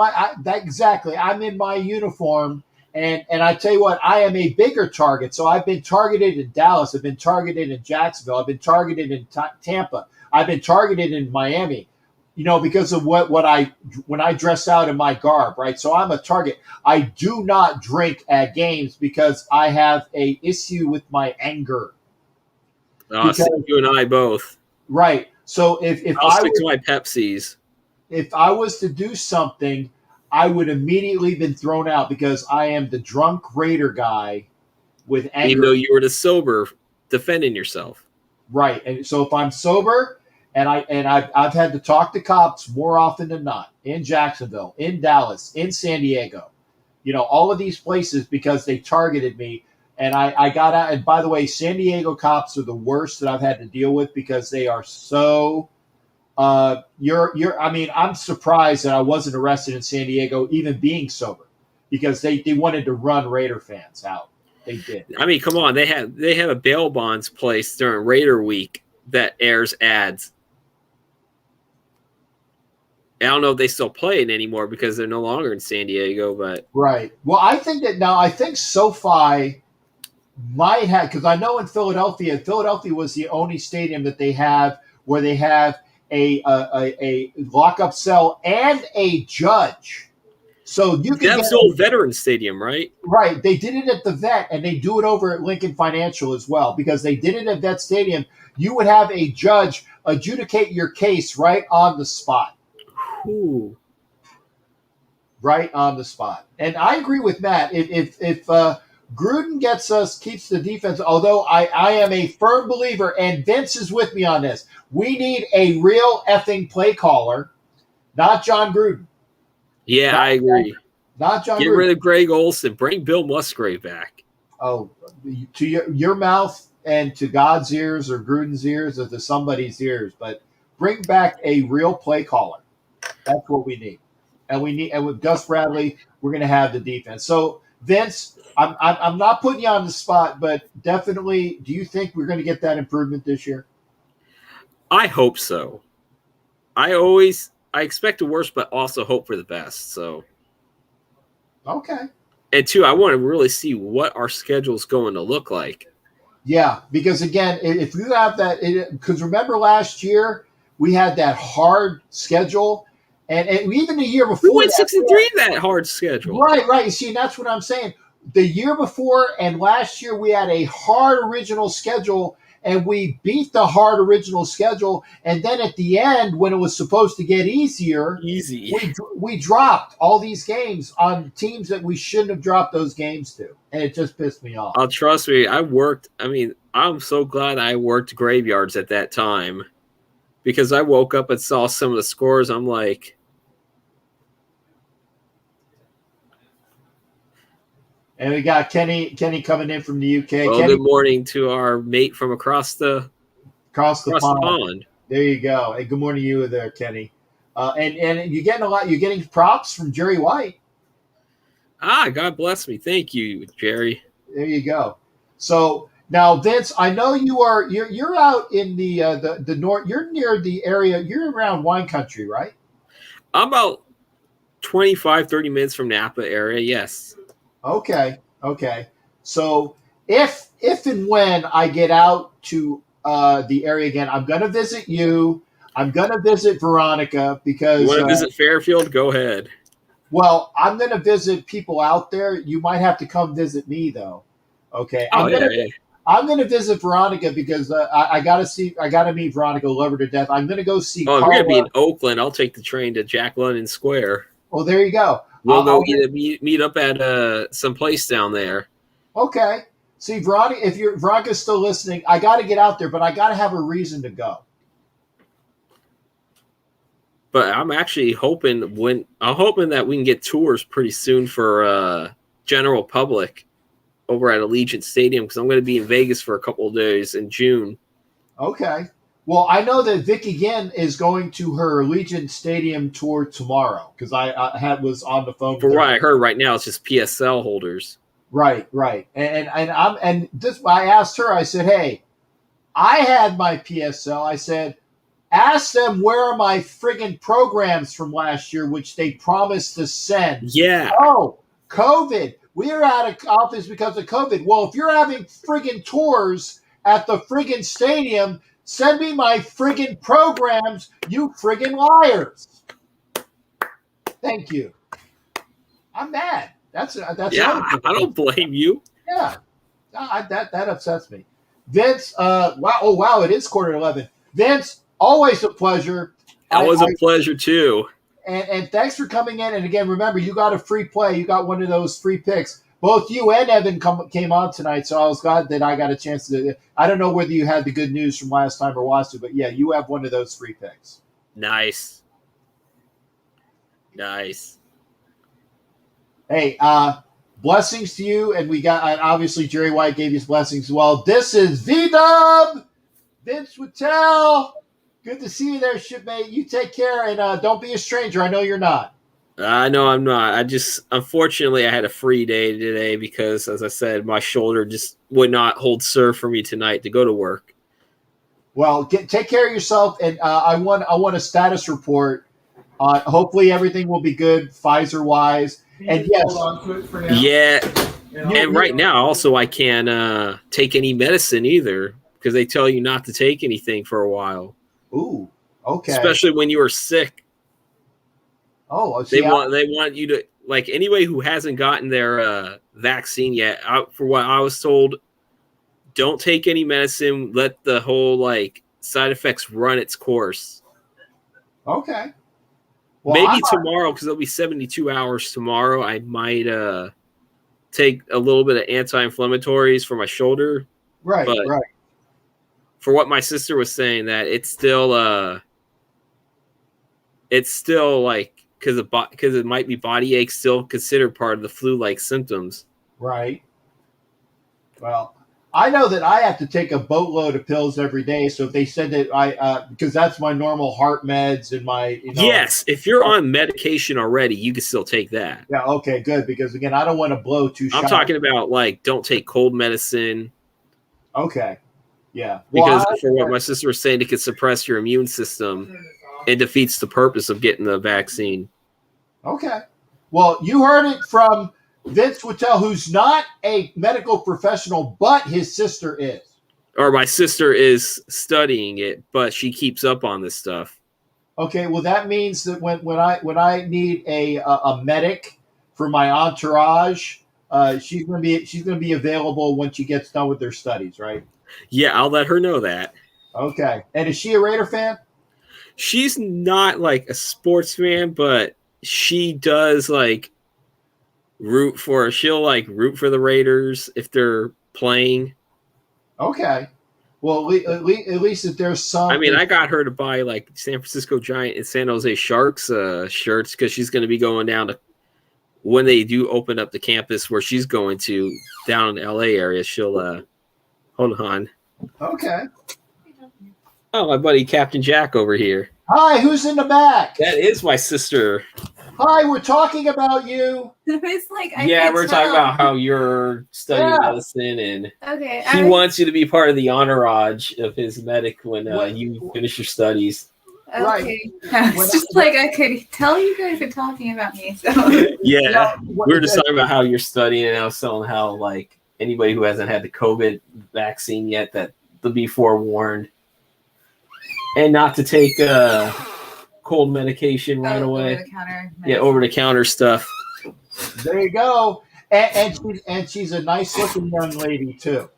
exactly. I'm in my uniform, and I tell you what, I am a bigger target. So I've been targeted in Dallas. I've been targeted in Jacksonville. I've been targeted in Tampa. I've been targeted in Miami. You know, because of when I dress out in my garb, right? So I'm a target. I do not drink at games because I have a issue with my anger. So you and I both. Right. So if I'll stick to my Pepsis. If I was to do something, I would immediately been thrown out because I am the drunk Raider guy with anger. Even though you were the sober defending yourself. Right. And so if I'm sober and I've had to talk to cops more often than not in Jacksonville, in Dallas, in San Diego, you know, all of these places because they targeted me. And I got out. And by the way, San Diego cops are the worst that I've had to deal with because they are so I mean, I'm surprised that I wasn't arrested in San Diego, even being sober, because they wanted to run Raider fans out. They did. I mean, come on, they have a bail bonds place during Raider week that airs ads. I don't know if they still play it anymore because they're no longer in San Diego, but right. Well, I think SoFi might have, because I know in Philadelphia was the only stadium that they have where they have a lockup cell and a judge. So you can that's the old Veteran Stadium, right? Right. They did it at the Vet, and they do it over at Lincoln Financial as well, because they did it at Vet Stadium. You would have a judge adjudicate your case right on the spot. Ooh. Right on the spot. And I agree with Matt. If Gruden keeps the defense, although I am a firm believer, and Vince is with me on this, we need a real effing play caller, not John Gruden. Yeah, I agree. Not John Gruden. Get rid of Greg Olson. Bring Bill Musgrave back. Oh, to your mouth and to God's ears or Gruden's ears or to somebody's ears, but bring back a real play caller. That's what we need. And with Gus Bradley, we're going to have the defense. So, Vince, I'm not putting you on the spot, but definitely, do you think we're going to get that improvement this year? I hope so. I expect the worst, but also hope for the best. So, okay. And two, I want to really see what our schedule is going to look like. Yeah, because again, if you have that, because remember last year we had that hard schedule. And even the year before, we went 6-3 in that hard schedule. Right. You see, that's what I'm saying. The year before and last year, we had a hard original schedule, and we beat the hard original schedule. And then at the end, when it was supposed to get easier, we dropped all these games on teams that we shouldn't have dropped those games to, and it just pissed me off. Oh, trust me, I'm so glad I worked graveyards at that time, because I woke up and saw some of the scores. I'm like. And we got Kenny coming in from the UK. Well, Kenny, good morning to our mate from across the pond. There you go. Hey, good morning to you there, Kenny. And you're getting you're getting props from Jerry White. God bless me. Thank you, Jerry. There you go. So now, Vince, I know you're out in the north. You're near the area. You're around wine country, right? I'm about 25-30 minutes from Napa area. Yes. Okay. So if and when I get out to the area again, I'm going to visit you. I'm going to visit Veronica because you want to visit Fairfield. Go ahead. Well, I'm going to visit people out there. You might have to come visit me though. Okay. I'm going to visit Veronica because I got to meet Veronica. Love her to death. I'm going to go see. Oh, if you're going to be in Oakland, I'll take the train to Jack London Square. Well, there you go. We'll go meet up at some place down there. Okay. See, Veronica, if Veronica's still listening, I got to get out there, but I got to have a reason to go. But I'm actually hoping that we can get tours pretty soon for general public over at Allegiant Stadium, because I'm going to be in Vegas for a couple of days in June. Okay. Well, I know that Vicky Ginn is going to her Allegiant Stadium tour tomorrow, because I was on the phone. For what I heard right now, it's just PSL holders. Right. And this, I asked her. I said, "Hey, I had my PSL." I said, "Ask them where are my friggin' programs from last year, which they promised to send." Yeah. Oh, COVID. We are out of office because of COVID. Well, if you're having friggin' tours at the friggin' stadium, send me my friggin' programs, you friggin' liars. Thank you. I'm mad. That's yeah. I don't blame you. Yeah, that upsets me. Vince, wow, it is 11:15. Vince, always a pleasure. Always a pleasure too. And thanks for coming in. And again, remember, you got a free play. You got one of those free picks. Both you and Evan came on tonight, so I was glad that I got a chance to. I don't know whether you had the good news from last time or watched it, but yeah, you have one of those free picks. Nice. Hey, blessings to you, and we got obviously Jerry White gave you his blessings as well. This is V-Dub, Vince Whittel. Good to see you there, shipmate. You take care, and don't be a stranger. I know you're not. No, I'm not. Unfortunately, I had a free day today because, as I said, my shoulder just would not hold serve for me tonight to go to work. Well, take care of yourself, and I want a status report. Hopefully, everything will be good, Pfizer-wise. And yes, hold on to it for now. Yeah, and right now, also, I can't take any medicine either because they tell you not to take anything for a while. Ooh, okay. Especially when you are sick. Oh, they want you to, like, anybody who hasn't gotten their vaccine yet. For what I was told, don't take any medicine. Let the whole side effects run its course. Okay. Well, maybe tomorrow, because it'll be 72 hours tomorrow. I might take a little bit of anti-inflammatories for my shoulder. Right. For what my sister was saying, that it's still because it might be body ache, still considered part of the flu-like symptoms. Right. Well, I know that I have to take a boatload of pills every day. So if they said that because that's my normal heart meds and my, Yes, if you're on medication already, you can still take that. Yeah. Okay. Good. Because again, I don't want to blow too. I'm talking about don't take cold medicine. Okay. Yeah. Because for what my sister was saying, it could suppress your immune system. It defeats the purpose of getting the vaccine. Okay. Well, you heard it from Vince Whittel, who's not a medical professional, but his sister is. Or my sister is studying it, but she keeps up on this stuff. Okay. Well, that means that when I need a medic for my entourage, she's gonna be available when she gets done with her studies, right? Yeah, I'll let her know that. Okay. And is she a Raider fan? She's not a sports fan, but she does root for the Raiders if they're playing. Okay. Well, at least if there's some. I mean, I got her to buy San Francisco Giant and San Jose Sharks shirts because she's going to be going down to, when they do open up the campus where she's going to down in the LA area. She'll hold on. Okay. Oh, my buddy Captain Jack over here. Hi, who's in the back? That is my sister. Hi, we're talking about you. It's we're talking about how you're studying medicine, and okay, he wants you to be part of the entourage of his medic when you finish your studies. Okay. Right. It's just I could tell you guys are talking about me. So yeah, we were just talking about how you're studying, and I was telling how anybody who hasn't had the COVID vaccine yet, that they'll be forewarned, and not to take cold medication right away. Over-the-counter over-the-counter stuff. There you go. And she's a nice looking young lady too.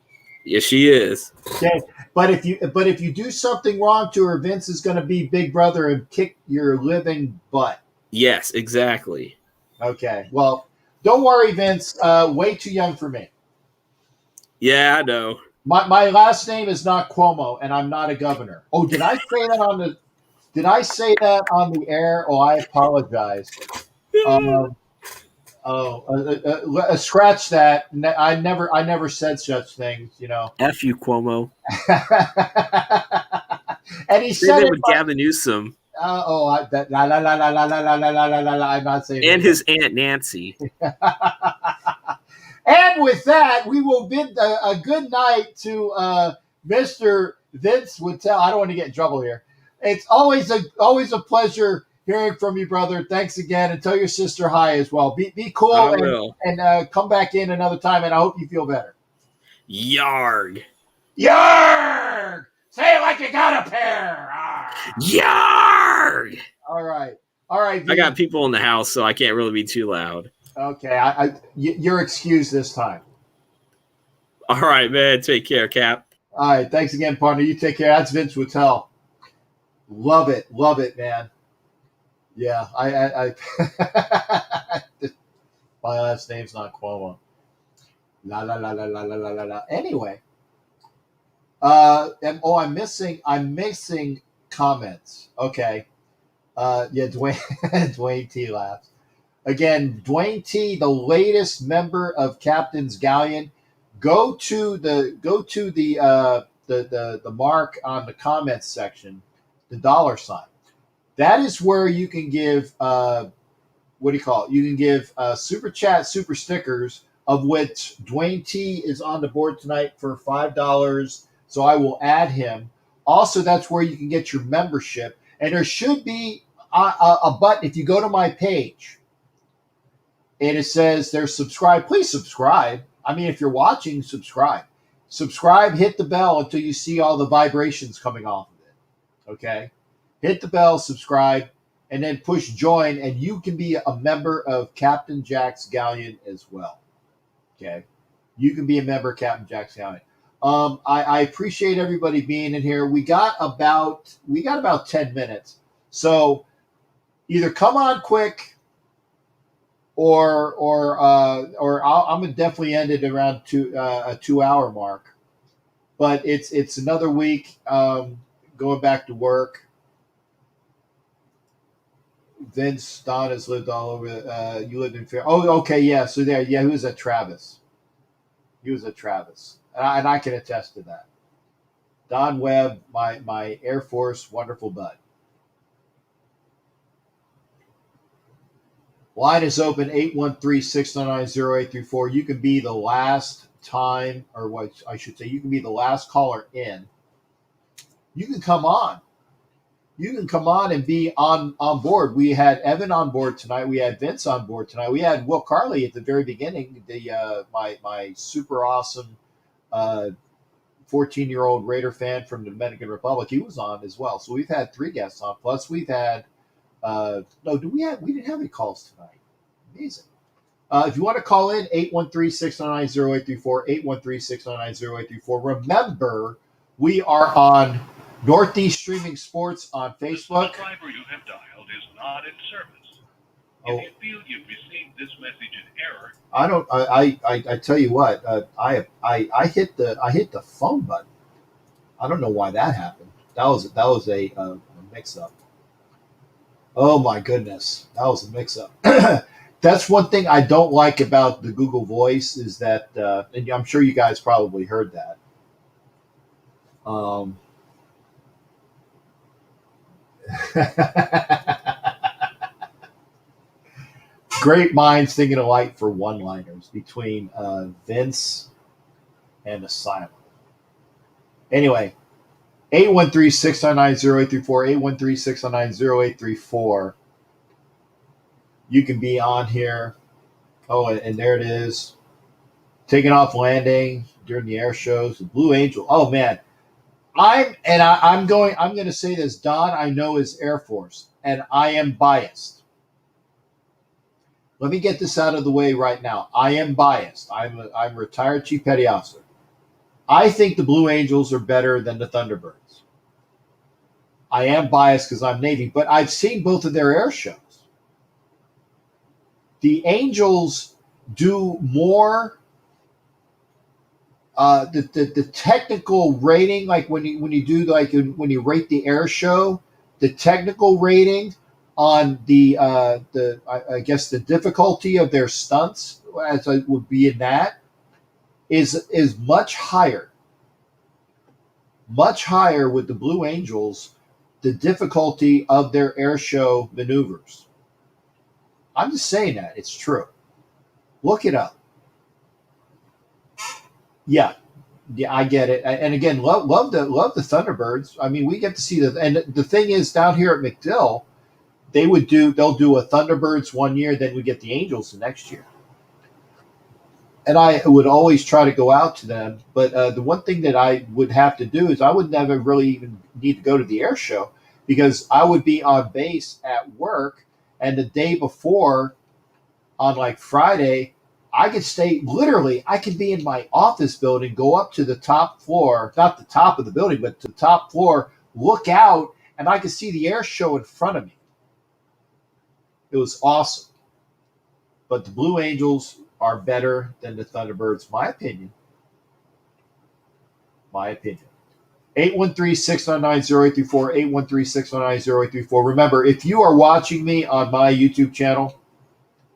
Yeah, she is. Okay, but if you do something wrong to her, Vince is going to be Big Brother and kick your living butt. Yes, exactly. Okay. Well, don't worry, Vince. Way too young for me. Yeah, I know. My last name is not Cuomo, and I'm not a governor. Oh, did I say that on the? Did I say that on the air? Oh, I apologize. Scratch that. I never said such things. F you, Cuomo. And he Say said that it. with Gavin Newsom I'm not saying and it. his Aunt Nancy. And with that, we will bid a good night to Mr. Vince Whittle. I don't want to get in trouble here. It's always a pleasure hearing from you, brother. Thanks again, and tell your sister hi as well. Be cool I will. and come back in another time, and I hope you feel better. Yarg. Yarg! Say it like you got a pair. Yarg! All right. I got people in the house, so I can't really be too loud. Okay, you're excused this time. All right, man. Take care, Cap. All right, thanks again, partner. You take care. That's Vince Whittle. Love it, man. Yeah, I my last name's not Cuomo. La la la la la la la la. Anyway, I'm missing comments. Okay, yeah, Dwayne T laughs again. Dwayne T, the latest member of Captain's Galleon. Go to the mark on the comments section, the $. That is where you can give what do you call it? You can give super chat, super stickers, of which Dwayne T is on the board tonight for $5. So I will add him. Also, that's where you can get your membership. And there should be a button if you go to my page and it says there's subscribe. Please subscribe. I mean, if you're watching, subscribe. Subscribe, hit the bell until you see all the vibrations coming off of it. Okay? Hit the bell, subscribe, and then push join, and you can be a member of Captain Jack's Galleon as well. Okay? You can be a member of Captain Jack's Galleon. I appreciate everybody being in here. We got about 10 minutes. So either come on quick or I'm gonna definitely end it around a 2-hour mark. But it's another week going back to work. Vince Don has lived all over. You lived in Fair. Oh, okay, yeah. So there, yeah. He was at Travis, and I can attest to that. Don Webb, my Air Force wonderful bud. Line is open 813-699-0834. You can be the last time, or what I should say, you can be the last caller in. You can come on. You can come on and be on board. We had Evan on board tonight. We had Vince on board tonight. We had Will Carley at the very beginning. My super awesome 14-year-old Raider fan from the Dominican Republic. He was on as well. So we've had 3 guests on. Plus we've had we didn't have any calls tonight. Amazing. If you want to call in, 813-699-0834, 813-699-0834. Remember, we are on Northeast Streaming Sports on Facebook. The subscriber you have dialed is not in service. Oh. If you feel you've received this message in error, I tell you what, I hit the phone button. I don't know why that happened. That was a mix up. Oh my goodness, that was a mix up. That's one thing I don't like about the Google Voice is that, and I'm sure you guys probably heard that. Great minds thinking alike for one-liners between Vince and Asylum. Anyway, 813-699-0834, 813-699-0834. You can be on here. Oh, and there it is. Taking off landing during the air shows. The Blue Angel. Oh man. I'm going to say this. Don, I know, is Air Force, and I am biased. Let me get this out of the way right now. I am biased. I'm a retired Chief Petty Officer. I think the Blue Angels are better than the Thunderbirds. I am biased because I'm Navy, but I've seen both of their air shows. The Angels do more. The technical rating, like when you do when you rate the air show, the technical rating on the I guess the difficulty of their stunts, as I would be in that, is much higher with the Blue Angels, the difficulty of their air show maneuvers. I'm just saying that. It's true. Look it up. Yeah, I get it. And again, love the Thunderbirds. I mean, we get to see and the thing is, down here at McDill, they'll do a Thunderbirds one year, then we get the Angels the next year. And I would always try to go out to them, but the one thing that I would have to do is I would never really even need to go to the air show, because I would be on base at work, and the day before, on like Friday, I could stay, literally, I could be in my office building, go up to the top floor, not the top of the building, but to the top floor, look out, and I could see the air show in front of me. It was awesome. But the Blue Angels are better than the Thunderbirds, my opinion. 813-699-0834, 813-699-0834. Remember, if you are watching me on my YouTube channel,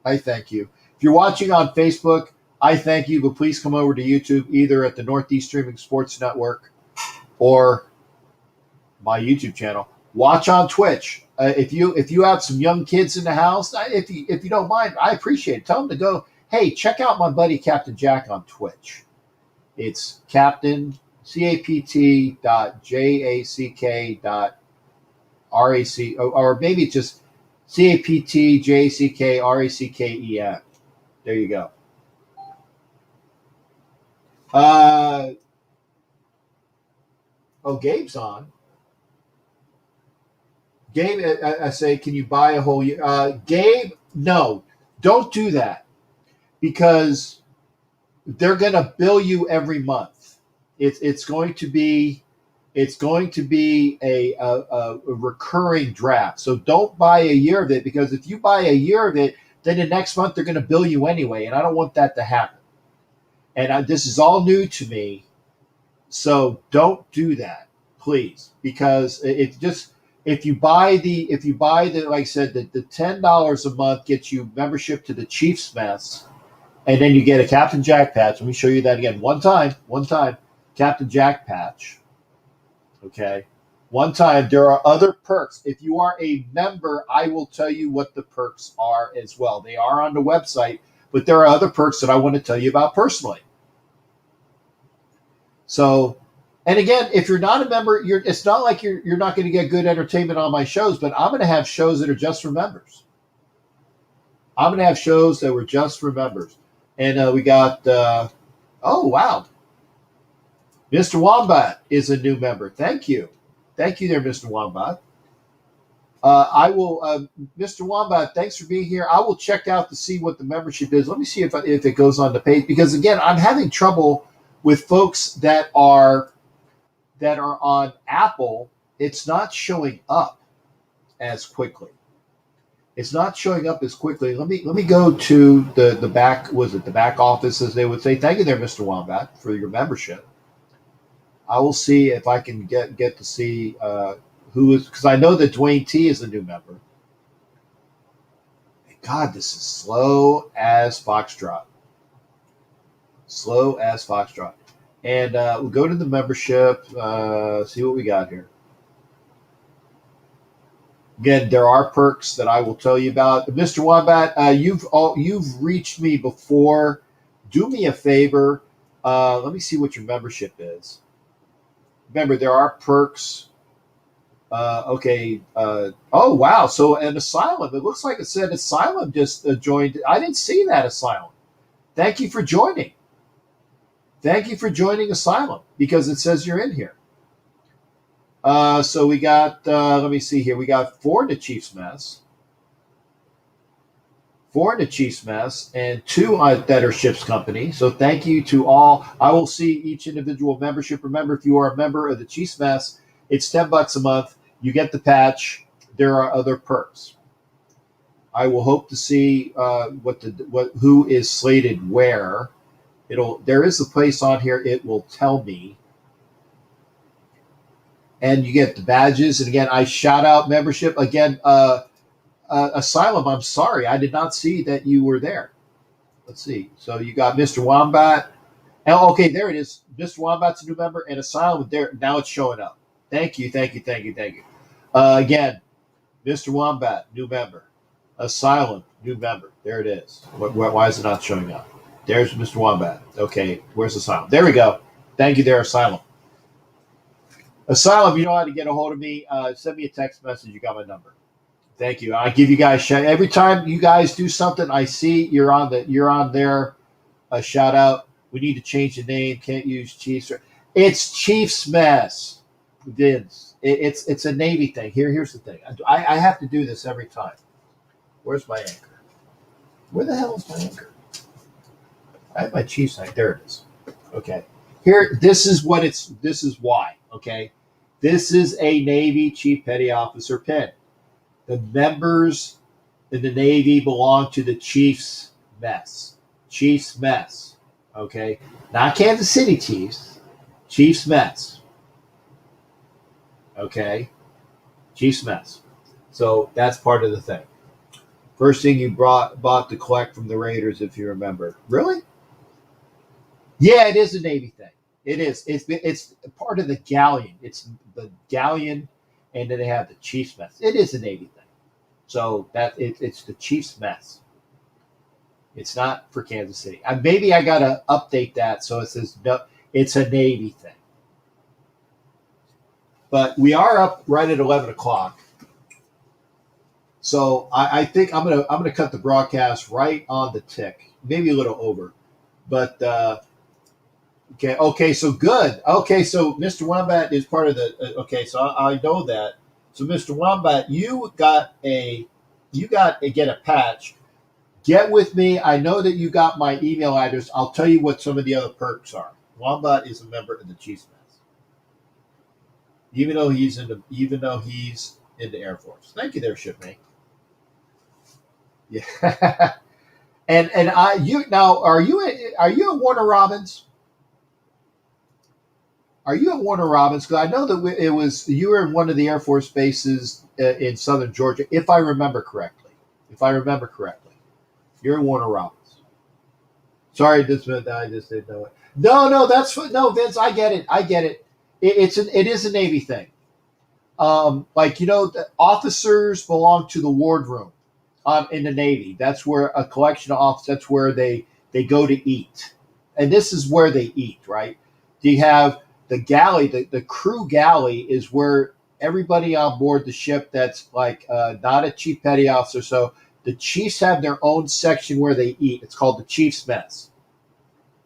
I thank you. If you're watching on Facebook, I thank you, but please come over to YouTube, either at the Northeast Streaming Sports Network or my YouTube channel. Watch on Twitch. If you have some young kids in the house, if you don't mind, I appreciate it. Tell them to go, hey, check out my buddy Captain Jack on Twitch. It's Captain, CAPT.JACK.RAC, or maybe it's just CAPTJACKRACKEN. There you go. Gabe's on. Gabe, I say, can you buy a whole year? Gabe, no, don't do that, because they're going to bill you every month. It's going to be a recurring draft. So don't buy a year of it, because if you buy a year of it, then the next month they're going to bill you anyway, and I don't want that to happen. And this is all new to me, so don't do that, please, because if you buy the like I said, the $10 a month gets you membership to the Chiefs Mess, and then you get a Captain Jack patch. Let me show you that again. One time, Captain Jack patch. Okay. One time. There are other perks. If you are a member, I will tell you what the perks are as well. They are on the website, but there are other perks that I want to tell you about personally. So, and again, if you're not a member, it's not like you're not going to get good entertainment on my shows, but I'm going to have shows that are just for members. I'm going to have shows that were just for members. And we got, oh, wow. Mr. Wombat is a new member. Thank you. Thank you there, Mr. Wombat. I will, Mr. Wombat, thanks for being here. I will check out to see what the membership is. Let me see if it goes on the page, because again, I'm having trouble with folks that are on Apple. It's not showing up as quickly. Let me go to the back. Was it the back office, as they would say? Thank you there, Mr. Wombat, for your membership. I will see if I can get to see who is, because I know that Dwayne T is a new member. God, this is slow as Foxtrot. And we'll go to the membership, see what we got here. Again, there are perks that I will tell you about. Mr. Wombat, you've reached me before. Do me a favor. Let me see what your membership is. Remember, there are perks. Okay. Oh, wow. So an Asylum. It looks like it said Asylum just joined. I didn't see that, Asylum. Thank you for joining. Thank you for joining Asylum, because it says you're in here. So we got, let me see here. We got 4 in the Chiefs Mess. 4 in the Chiefs Mess, and 2 that are Ships Company. So thank you to all. I will see each individual membership. Remember, if you are a member of the Chiefs Mess, it's $10 a month. You get the patch. There are other perks. I will hope to see who is slated where. There is a place on here. It will tell me. and you get the badges. And again, I shout out membership again. Asylum, I'm sorry, I did not see that you were there. Let's see. So you got Mr. Wombat. Oh, okay, there it is. Mr. Wombat's a new member, and Asylum there. Now it's showing up. Thank you. Again, Mr. Wombat, new member. Asylum, new member. There it is. Why is it not showing up? There's Mr. Wombat. Okay, where's Asylum? There we go. Thank you there, Asylum. Asylum, you know how to get a hold of me. Send me a text message. You got my number. Thank you. I give you guys shout every time you guys do something. I see you're on there. A shout out. We need to change the name. Can't use Chiefs. It's Chiefs Mess, Vince. It's a Navy thing. Here's the thing. I have to do this every time. Where's my anchor? Where the hell is my anchor? I have my Chiefs night. There it is. Okay. Here. This is why. Okay. This is a Navy Chief Petty Officer pin. The members in the Navy belong to the Chiefs Mess. Chiefs Mess. Okay? Not Kansas City Chiefs. Chiefs Mess. Okay? Chiefs Mess. So that's part of the thing. First thing you bought to collect from the Raiders, if you remember. Really? Yeah, it is a Navy thing. It is. It's part of the galleon. It's the galleon, and then they have the Chiefs Mess. It is a Navy thing. So it's the Chiefs Mess. It's not for Kansas City. Maybe I got to update that so it says no. It's a Navy thing. But we are up right at 11 o'clock. So I think I'm gonna cut the broadcast right on the tick, maybe a little over. But okay, so good. Okay, so Mr. Wombat is part of the. Okay, so I know that. So, Mr. Wombat, you got to get a patch. Get with me. I know that you got my email address. I'll tell you what some of the other perks are. Wombat is a member of the Chiefs Mess, even though he's in the Air Force. Thank you, there, shipmate. Yeah, and are you at Warner Robins? Are you at Warner Robins? Because I know that you were in one of the Air Force bases in southern Georgia, if I remember correctly. You're in Warner Robins. Sorry, I just didn't know it. No, Vince, I get it. It is a Navy thing. The officers belong to the wardroom in the Navy. That's where a collection of officers. That's where they go to eat, and this is where they eat. Right? Do you have the galley, the crew galley is where everybody on board the ship that's not a chief petty officer. So the chiefs have their own section where they eat. It's called the Chiefs Mess,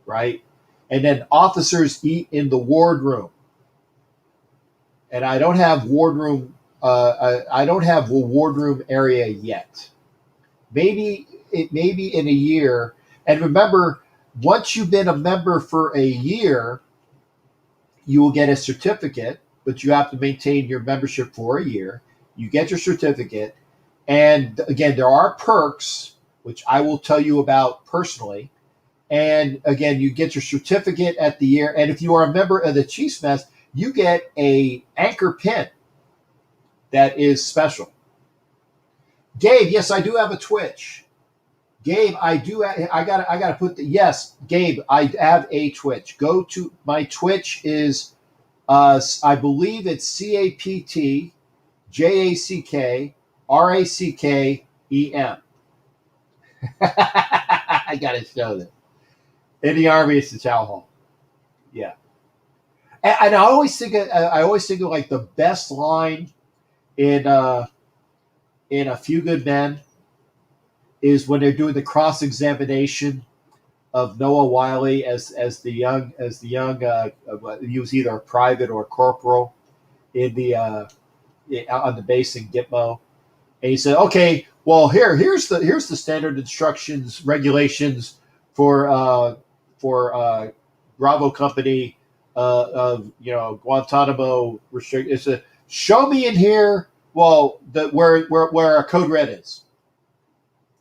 right? And then officers eat in the wardroom. And I don't have wardroom. I don't have a wardroom area yet. Maybe in a year. And remember, once you've been a member for a year, you will get a certificate, but you have to maintain your membership for a year. You get your certificate. And again, there are perks, which I will tell you about personally. And again, you get your certificate at the year. And if you are a member of the Chiefs Mess, you get a anchor pin that is special. Gabe, yes, I do have a Twitch. Gabe, I gotta put yes, Gabe, I have a Twitch. Go to my Twitch is I believe it's CAPTJACKRACKEM. I gotta show them. In the Army, it's the Chow Hall. Yeah. And I always think of like the best line in A Few Good Men is when they're doing the cross examination of Noah Wiley as the young he was either a private or a corporal in the on the base in Gitmo, and he said, "Okay, well here's the standard instructions regulations for Bravo Company of Guantanamo restrict. It's a show me in here. Well, where our code red is.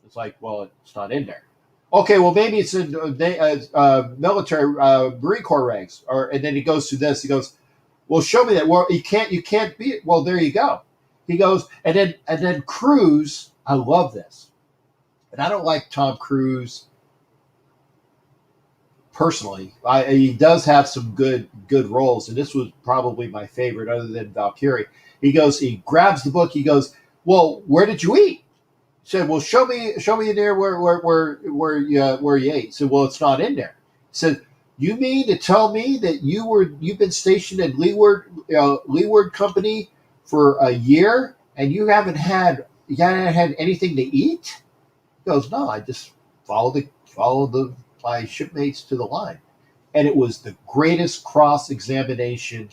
It's like, well, it's not in there. Okay, well maybe it's in military Marine Corps regs, and then he goes through this. He goes, Well, show me that. Well, you can't be it. Well, there you go. He goes, and then Cruise, I love this. And I don't like Tom Cruise personally. He does have some good roles, and this was probably my favorite other than Valkyrie. He goes, he grabs the book, he goes, well, where did you eat? He said, well, show me in there where you ate. He said, well, it's not in there. He said, you mean to tell me that you've been stationed at Leeward Company for a year and you haven't had anything to eat? He goes, no, I just followed my shipmates to the line. And it was the greatest cross-examination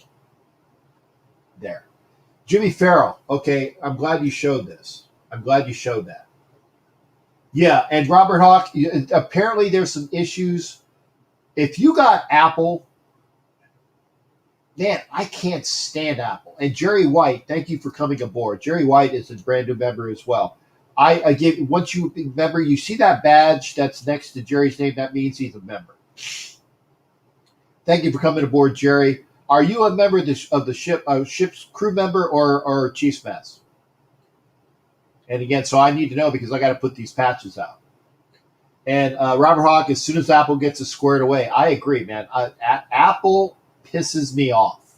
there. Jimmy Farrell, okay, I'm glad you showed this. I'm glad you showed that. Yeah, and Robert Hawk, apparently there's some issues. If you got Apple, man, I can't stand Apple. And Jerry White, thank you for coming aboard. Jerry White is a brand new member as well. Once you member, you see that badge that's next to Jerry's name, that means he's a member. Thank you for coming aboard, Jerry. Are you a member of the ship's crew member or Chief's Mess? And again, so I need to know because I got to put these patches out. And Robert Hawk, as soon as Apple gets it squared away, I agree, man. Apple pisses me off.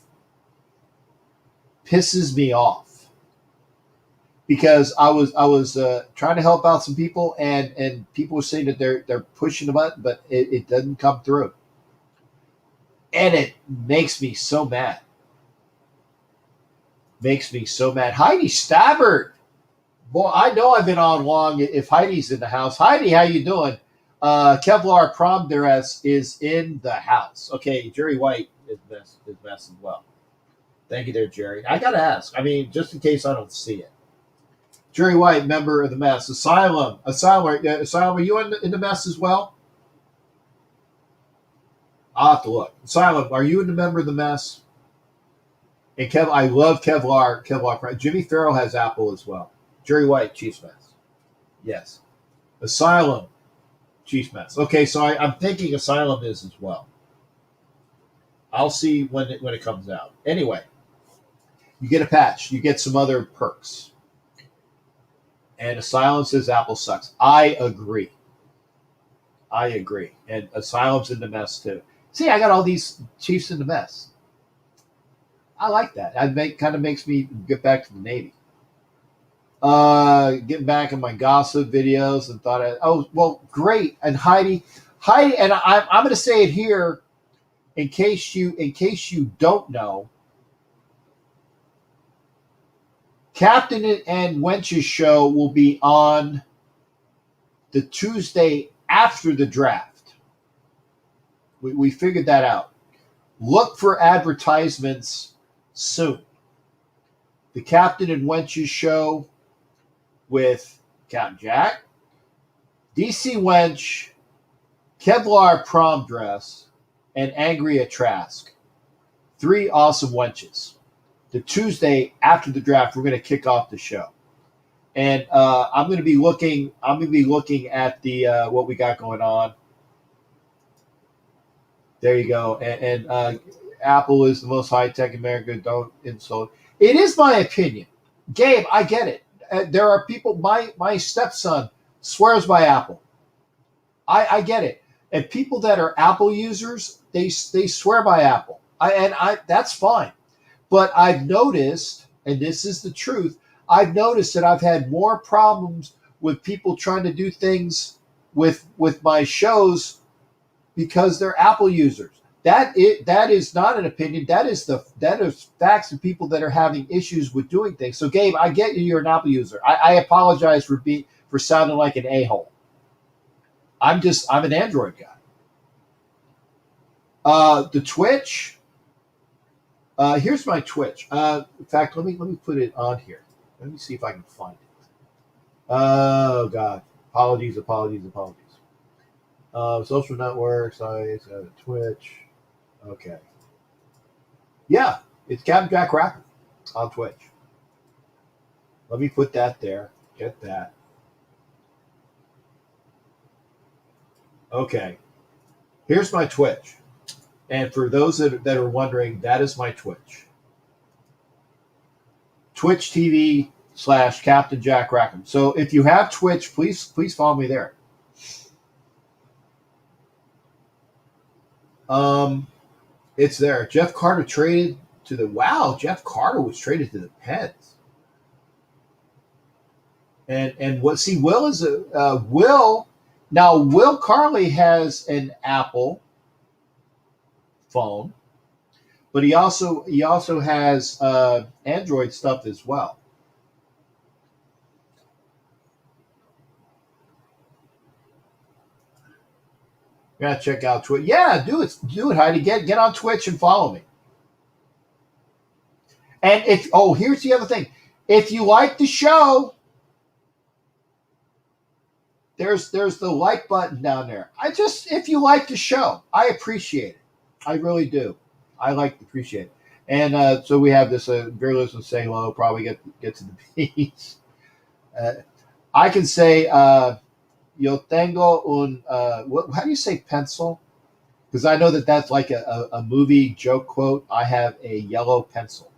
Pisses me off. Because I was trying to help out some people, and people were saying that they're pushing the button, but it doesn't come through. And it makes me so mad. Makes me so mad. Heidi Stabbert. Boy, I know I've been on long if Heidi's in the house. Heidi, how you doing? Kevlar prom dress is in the house. Okay, Jerry White is best as well. Thank you there, Jerry. I got to ask. I mean, just in case I don't see it. Jerry White, member of the mess. Asylum, are you in the mess as well? I'll have to look. Asylum, are you in the member of the mess? And I love Kevlar. Jimmy Farrell has Apple as well. Jerry White, Chief's Mess. Yes. Asylum, Chief's Mess. Okay, so I'm thinking Asylum is as well. I'll see when it comes out. Anyway, you get a patch. You get some other perks. And Asylum says Apple sucks. I agree. And Asylum's in the mess too. See, I got all these Chiefs in the mess. I like that. It kind of makes me get back to the Navy. Getting back in my gossip videos and thought, great. And Heidi, and I'm going to say it here in case you don't know. Captain and Wench's show will be on the Tuesday after the draft. We figured that out. Look for advertisements soon. The Captain and Wench's show with Captain Jack, DC Wench, Kevlar prom dress, and Angria Trask. 3 awesome wenches. The Tuesday after the draft, we're going to kick off the show, and I'm going to be looking at the what we got going on. There you go, and Apple is the most high tech in America. Don't insult. It is my opinion, Gabe. I get it. There are people. My stepson swears by Apple. I get it, and people that are Apple users, they swear by Apple. That's fine. But I've noticed, and this is the truth, I've noticed that I've had more problems with people trying to do things with my shows because they're Apple users. That is not an opinion. That is facts of people that are having issues with doing things. So Gabe, I get you're an Apple user. I apologize for sounding like an a-hole. I'm an Android guy. The Twitch. Here's my Twitch. In fact, let me put it on here. Let me see if I can find it. Oh God! Apologies. Social networks. Twitch. Okay. Yeah, it's Captain Jack Rapper on Twitch. Let me put that there. Get that. Okay. Here's my Twitch. And for those that are wondering, that is my Twitch. Twitch TV / Captain Jack Rackham. So if you have Twitch, please follow me there. It's there. Jeff Carter traded to the Jeff Carter was traded to the Pens. And what? See, Will is a Will. Now Will Carley has an Apple phone, but he also has Android stuff as well. You gotta check out Twitch. Yeah, do it, Heidi. Get on Twitch and follow me. And here's the other thing. If you like the show, there's the like button down there. If you like the show, I appreciate it. I really do. I appreciate it. And so we have this. Very listen, say hello. Probably get to the piece. I can say yo tengo un. How do you say pencil? Because I know that's like a movie joke quote. I have a yellow pencil.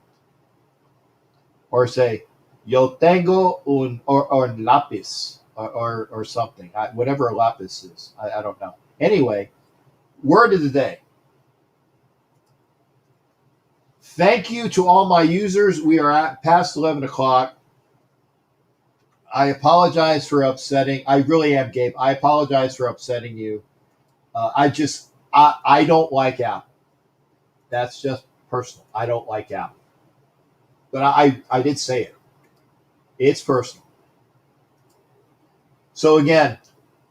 Or say yo tengo un or lápiz. Or something, whatever a lapis is. I don't know. Anyway, word of the day. Thank you to all my users. We are at past 11 o'clock. I apologize for upsetting. I really am, Gabe. I apologize for upsetting you. I don't like Apple. That's just personal. I don't like Apple. But I did say it. It's personal. So again,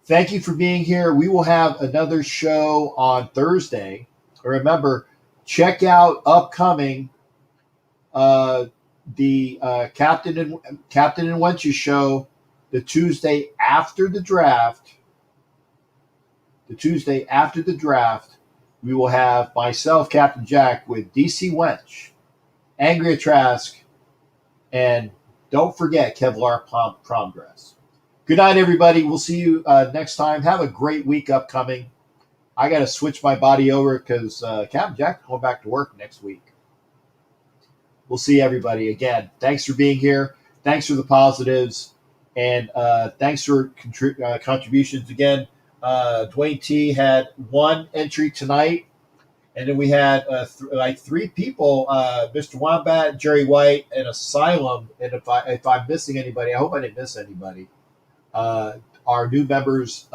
thank you for being here. We will have another show on Thursday. Remember, check out upcoming the Captain and Wench's show the Tuesday after the draft. The Tuesday after the draft, we will have myself, Captain Jack, with DC Wench, Angria Trask, and don't forget Kevlar prom dress. Good night, everybody. We'll see you next time. Have a great week upcoming. I got to switch my body over because Captain Jack is going back to work next week. We'll see everybody again. Thanks for being here. Thanks for the positives. And thanks for contributions again. Dwayne T had one entry tonight. And then we had three people, Mr. Wombat, Jerry White, and Asylum. And if I'm missing anybody, I hope I didn't miss anybody. Are new members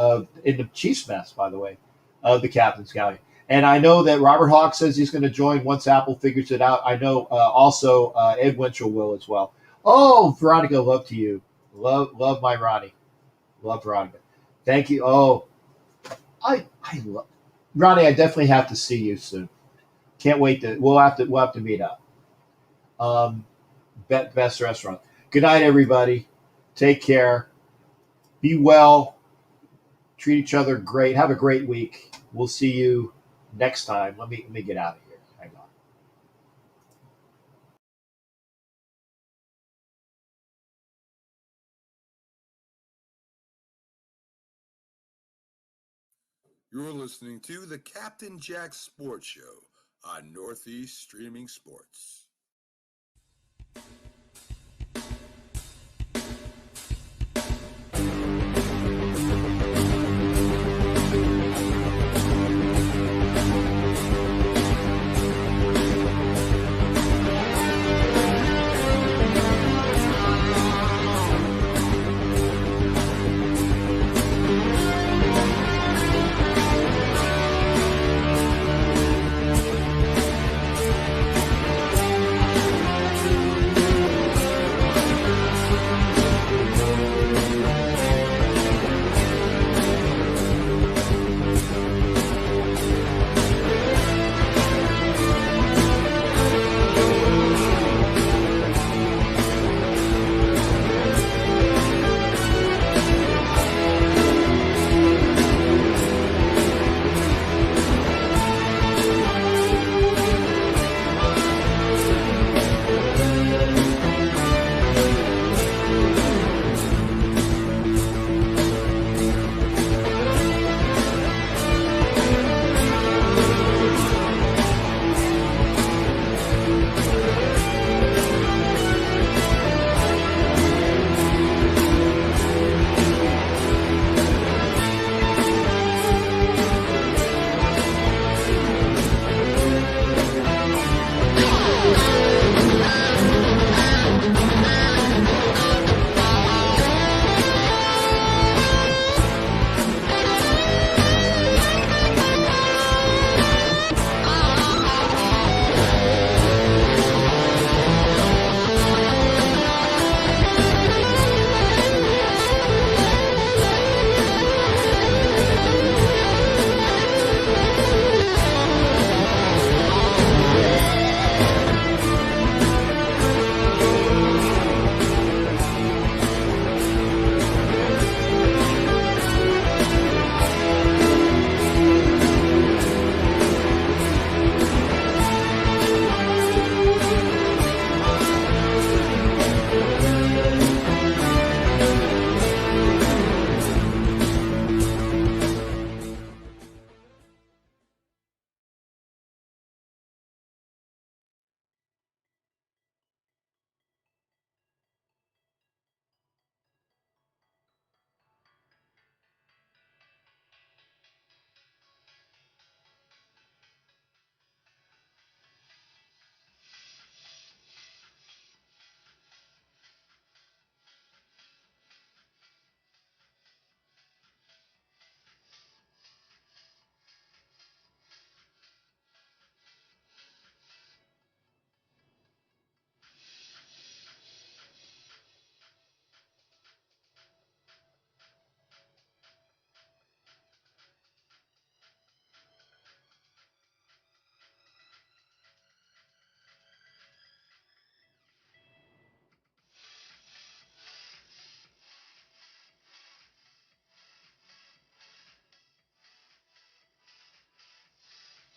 in the Chiefs mess, by the way, of the Captain's Gallery. And I know that Robert Hawk says he's going to join once Apple figures it out. I know also Ed Winchell will as well. Oh, Veronica, love to you. Love my Ronnie. Love Veronica. Thank you. Oh, I love Ronnie. I definitely have to see you soon. Can't wait we'll have to meet up. Best restaurant. Good night, everybody. Take care. Be well. Treat each other great. Have a great week. We'll see you next time. Let me get out of here. Hang on. You're listening to the Captain Jack Sports Show on Northeast Streaming Sports.